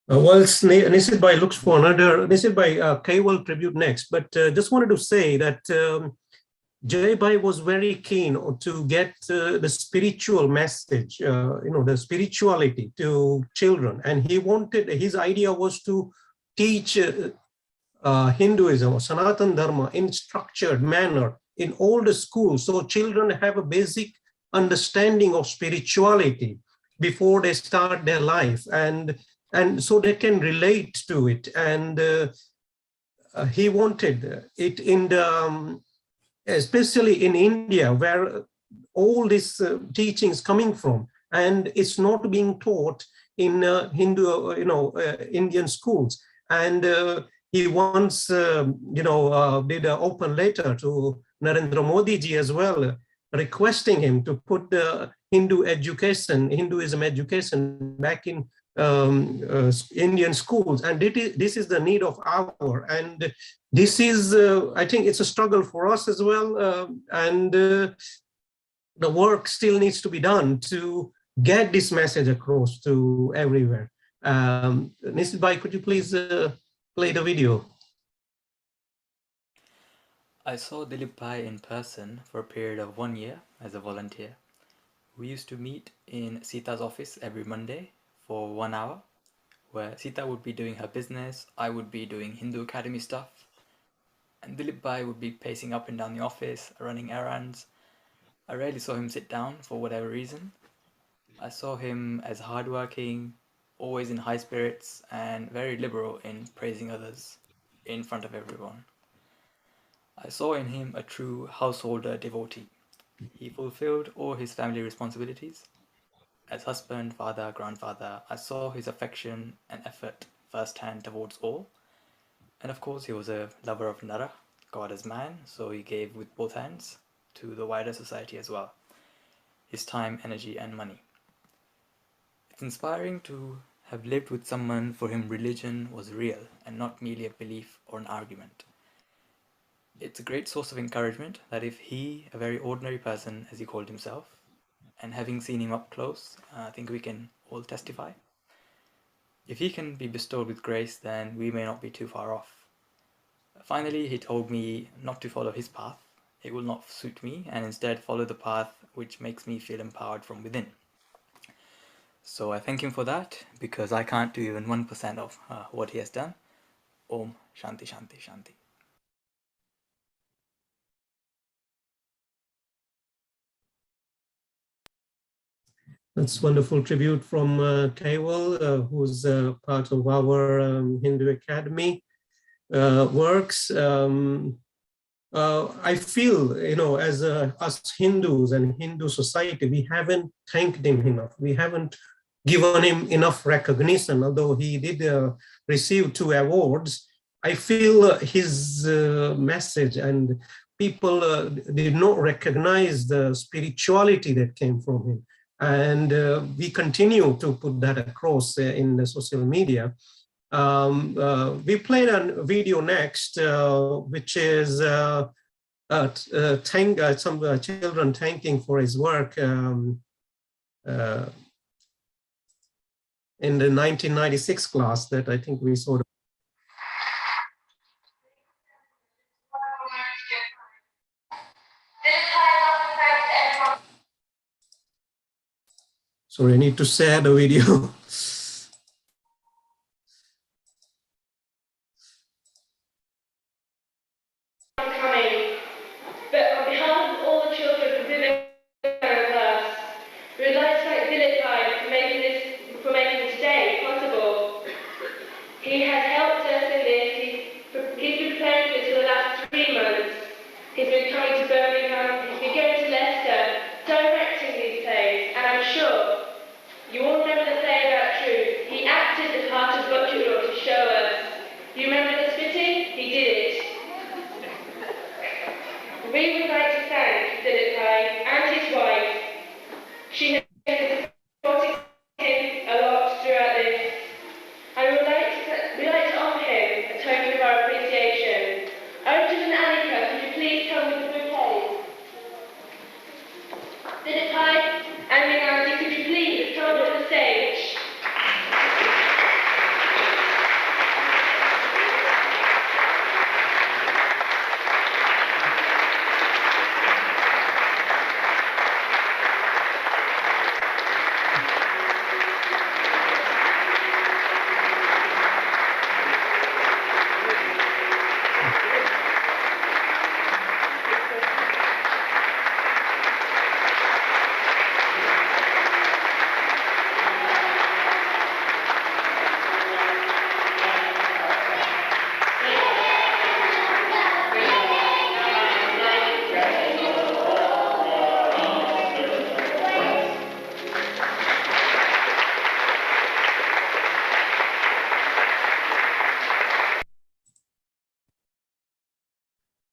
Whilst Nisit Bhai looks for another, Nisit Bhai, Kaiwal tribute next, but just wanted to say that Jai Bhai was very keen to get the spiritual message, the spirituality to children. And he wanted, his idea was to teach Hinduism or Sanatana Dharma in structured manner in all the schools. So children have a basic understanding of spirituality before they start their life. And so they can relate to it. And he wanted it in the, especially in India, where all these teachings coming from, and it's not being taught in Hindu, Indian schools. And he once, did an open letter to Narendra Modi ji as well, requesting him to put the Hinduism education back in Indian schools. And this is the need of hour. And this is, I think it's a struggle for us as well. And the work still needs to be done to get this message across to everywhere. Nisit Bhai, could you please play the video? I saw Dilip Bhai in person for a period of 1 year as a volunteer. We used to meet in Sita's office every Monday for 1 hour, where Sita would be doing her business, I would be doing Hindu Academy stuff, and Dilip Bhai would be pacing up and down the office, running errands. I rarely saw him sit down for whatever reason. I saw him as hardworking, always in high spirits, and very liberal in praising others in front of everyone. I saw in him a true householder devotee. He fulfilled all his family responsibilities. As husband, father, grandfather, I saw his affection and effort firsthand towards all. And of course, he was a lover of Nara, God as man, so he gave with both hands to the wider society as well. His time, energy, and money. It's inspiring to have lived with someone for whom religion was real and not merely a belief or an argument. It's a great source of encouragement that if he, a very ordinary person as he called himself, and having seen him up close, I think we can all testify. If he can be bestowed with grace, then we may not be too far off. Finally, he told me not to follow his path. It will not suit me, and instead follow the path which makes me feel empowered from within. So I thank him for that, because I can't do even 1% of what he has done. Om Shanti Shanti Shanti. That's wonderful tribute from Kaiwal, who's part of our Hindu Academy works. I feel, as us Hindus and Hindu society, we haven't thanked him enough. We haven't given him enough recognition, although he did receive 2 awards. I feel his message and people did not recognize the spirituality that came from him. And we continue to put that across in the social media. We played a video next, which is some children thanking for his work in the 1996 class that I think we saw. Sorry, I need to share the video. He has helped us in this. He's been playing with us for the last 3 months. He's been coming to Birmingham, he's been going to Leicester, directing these plays, and I'm sure you all remember the play about truth. He acted the part of Butcher to show us. You remember the spitting? He did it. We would like to thank Dilip Bhai and his wife. She has supported him a lot throughout this. And we'd like to honour him a token of our appreciation. Arjun and Annika, could you please come with the bouquet? Dilip Bhai and Minanti, could you please come up to the stage?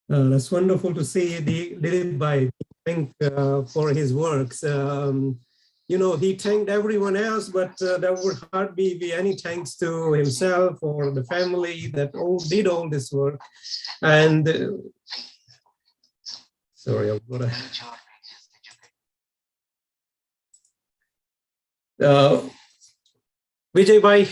That's wonderful to see Dilip Bhai thank for his works. He thanked everyone else, but there would hardly be any thanks to himself or the family that did all this work. And sorry, I've got to. Vijay Bhai,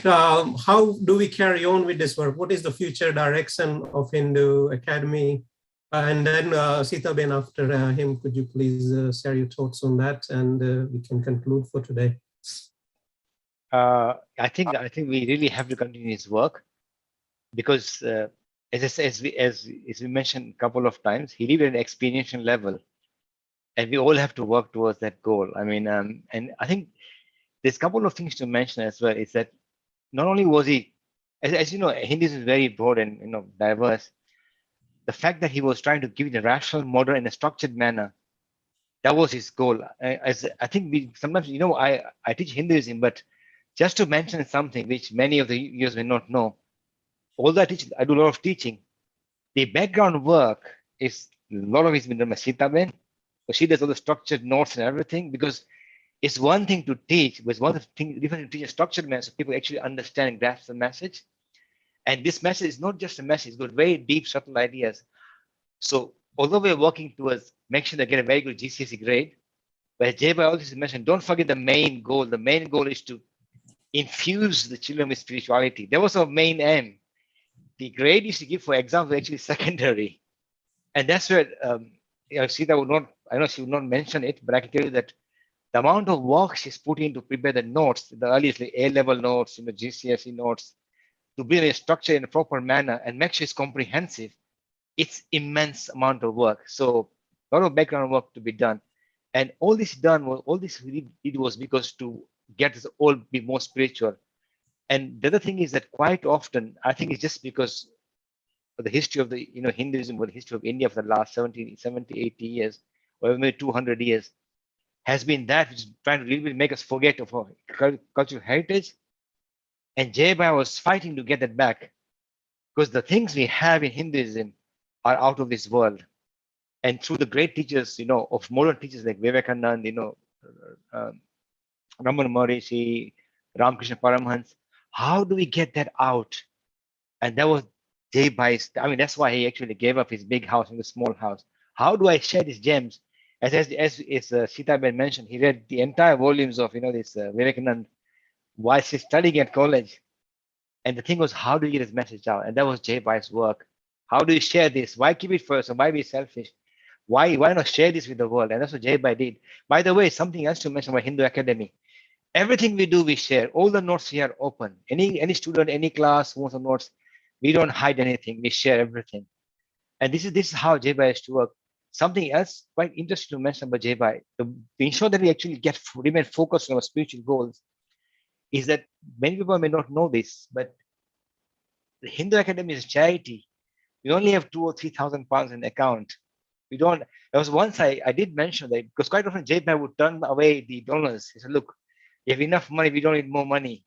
how do we carry on with this work? What is the future direction of Hindu Academy? And then Sita Ben, after him, could you please share your thoughts on that, and we can conclude for today. I think we really have to continue his work, because as we mentioned a couple of times, he lived at an experiential level, and we all have to work towards that goal. I mean, and I think there's a couple of things to mention as well. Is that not only was he, as you know, Hinduism is very broad and diverse. The fact that he was trying to give it a rational model in a structured manner, that was his goal. As I think we sometimes, I teach Hinduism, but just to mention something which many of the viewers may not know, although I do a lot of teaching, the background work is a lot of it's been done by Sita Ben. So she does all the structured notes and everything, because it's one thing to teach, but it's one thing different to teach a structured manner so people actually understand and grasp the message. And this message is not just a message, it's got very deep, subtle ideas. So although we're working towards make sure they get a very good GCSE grade, but as Jay Bhai always mentioned, don't forget the main goal. The main goal is to infuse the children with spirituality. That was our main aim. The grade you should give for exams was actually secondary. And that's where Sita would not, I know she would not mention it, but I can tell you that the amount of work she's put in to prepare the notes, the earliest A-level notes, GCSE notes, to build a structure in a proper manner and make sure it's comprehensive, it's immense amount of work. So a lot of background work to be done. And all this done was, all this we did was because to get us all be more spiritual. And the other thing is that quite often, I think it's just because of the history of the, Hinduism, or the history of India for the last 70, 80 years, or maybe 200 years, has been that which is trying to really make us forget of our cultural heritage. And Jai Bhai was fighting to get that back, because the things we have in Hinduism are out of this world. And through the great teachers, of modern teachers like Vivekananda, Ramana Maharishi, Ramakrishna Paramhans, how do we get that out? And that was Jai Bhai's, that's why he actually gave up his big house in the small house. How do I share these gems? As Sita Ben mentioned, he read the entire volumes of, this Vivekananda while he's studying at college. And the thing was, how do you get his message out? And that was Jai Bhai's work. How do you share this? Why keep it first? And why be selfish? Why not share this with the world? And that's what Jai Bhai did. By the way, something else to mention about Hindu Academy. Everything we do, we share. All the notes here are open. Any student, any class who wants the notes, we don't hide anything. We share everything. And this is how Jai Bhai has to work. Something else quite interesting to mention about Jai Bhai, to ensure that we actually remain focused on our spiritual goals, is that many people may not know this, but the Hindu Academy is a charity. We only have 2,000 or 3,000 pounds in the account. We don't. There was once I did mention that, because quite often Jai Bhai would turn away the donors. He said, "Look, you have enough money. We don't need more money."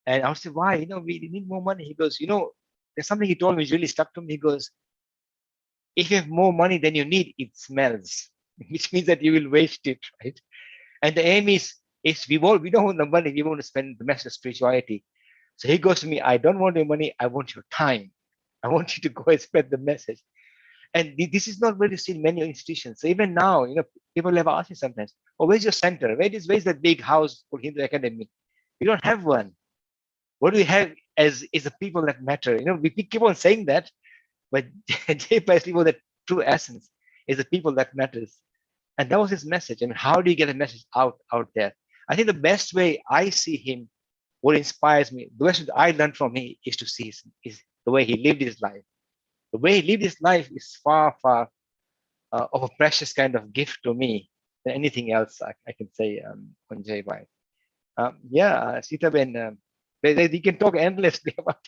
And I would say, "Why? We need more money." He goes, "There's something he told me which really stuck to me." He goes, "If you have more money than you need, it smells," which means that you will waste it, right? And the aim is we don't want the money. We want to spend the message of spirituality. So he goes to me, "I don't want your money. I want your time. I want you to go and spread the message." And this is not really seen in many institutions. So even now, people have asked me sometimes, "Oh, where's your center? Where's that big house called Hindu Academy?" We don't have one. What do we have is the people that matter. We keep on saying that, but Jai Bhai's people, that true essence is the people that matters. And that was his message. How do you get a message out there? I think the best way I see him, what inspires me, the best I learned from him is to see is the way he lived his life. The way he lived his life is far, far of a precious kind of gift to me than anything else I can say on Jai Bhai. Sita Ben, you can talk endlessly about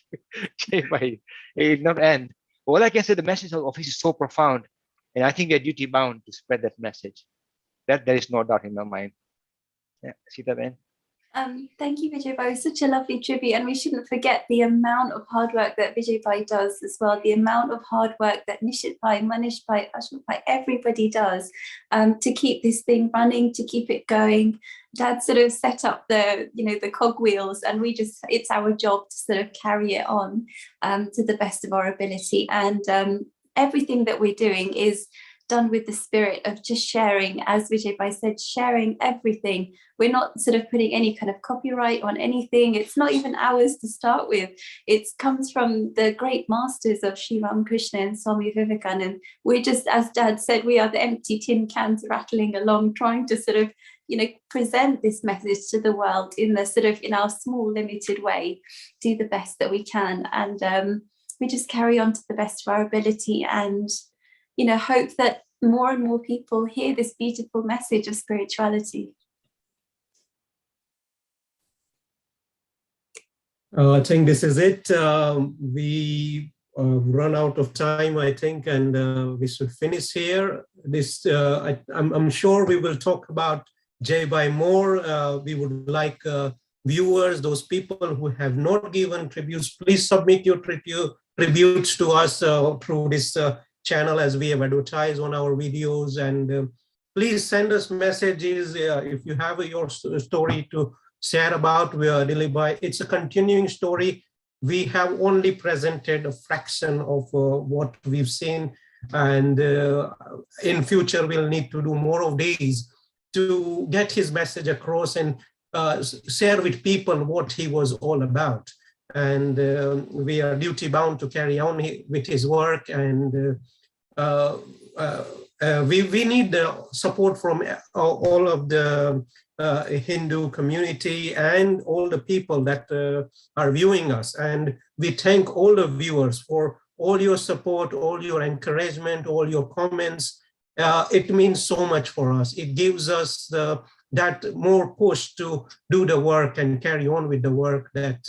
Jai Bhai. It will not end. All I can say, the message of his is so profound, and I think we are duty bound to spread that message. That there is no doubt in my mind. Sita Ben. Thank you, Vijay Bhai. Such a lovely tribute, and we shouldn't forget the amount of hard work that Vijay Bhai does as well. The amount of hard work that Nishit Bhai, Manish Bhai, Ashok Bhai, everybody does to keep this thing running, to keep it going. Dad sort of set up the cogwheels, and it's our job to sort of carry it on to the best of our ability. And everything that we're doing is done with the spirit of just sharing, as Vijay Bhai said, sharing everything. We're not sort of putting any kind of copyright on anything. It's not even ours to start with. It comes from the great masters of Sri Ramakrishna and Swami Vivekananda. We're just, as Dad said, we are the empty tin cans rattling along, trying to sort of, present this message to the world in our small, limited way, do the best that we can. And we just carry on to the best of our ability and hope that more and more people hear this beautiful message of spirituality. I think this is it. We run out of time, I think, and we should finish here. I'm sure we will talk about Jai Bhai more. We would like viewers, those people who have not given tributes, please submit your tributes to us through this channel, as we have advertised on our videos, and please send us messages if you have your story to share about Dilip Bhai. It's a continuing story. We have only presented a fraction of what we've seen, and in future we'll need to do more of these to get his message across and share with people what he was all about. And we are duty bound to carry on with his work, and we need the support from all of the Hindu community and all the people that are viewing us. And we thank all the viewers for all your support, all your encouragement, all your comments, it means so much for us. It gives us that more push to do the work and carry on with the work that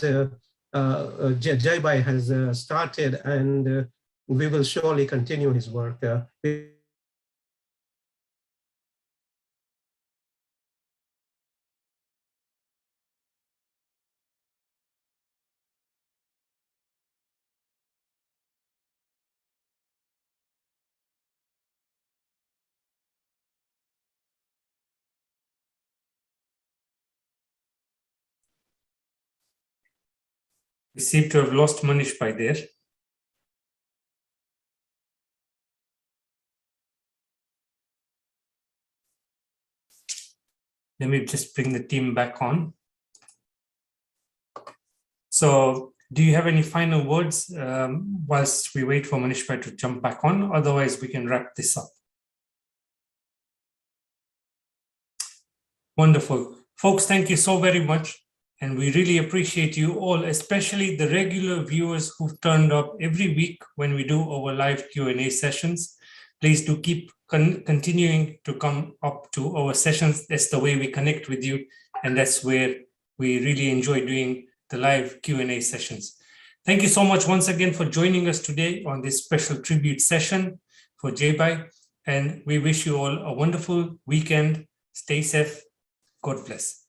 Jai Bhai has started, and we will surely continue his work. We seem to have lost Manish by there. Let me just bring the team back on. So do you have any final words whilst we wait for Manish Bhai to jump back on? Otherwise, we can wrap this up. Wonderful. Folks, thank you so very much. And we really appreciate you all, especially the regular viewers who've turned up every week when we do our live Q&A sessions. Please do keep continuing to come up to our sessions. That's the way we connect with you. And that's where we really enjoy doing the live Q&A sessions. Thank you so much once again for joining us today on this special tribute session for Jai Bhai. And we wish you all a wonderful weekend. Stay safe. God bless.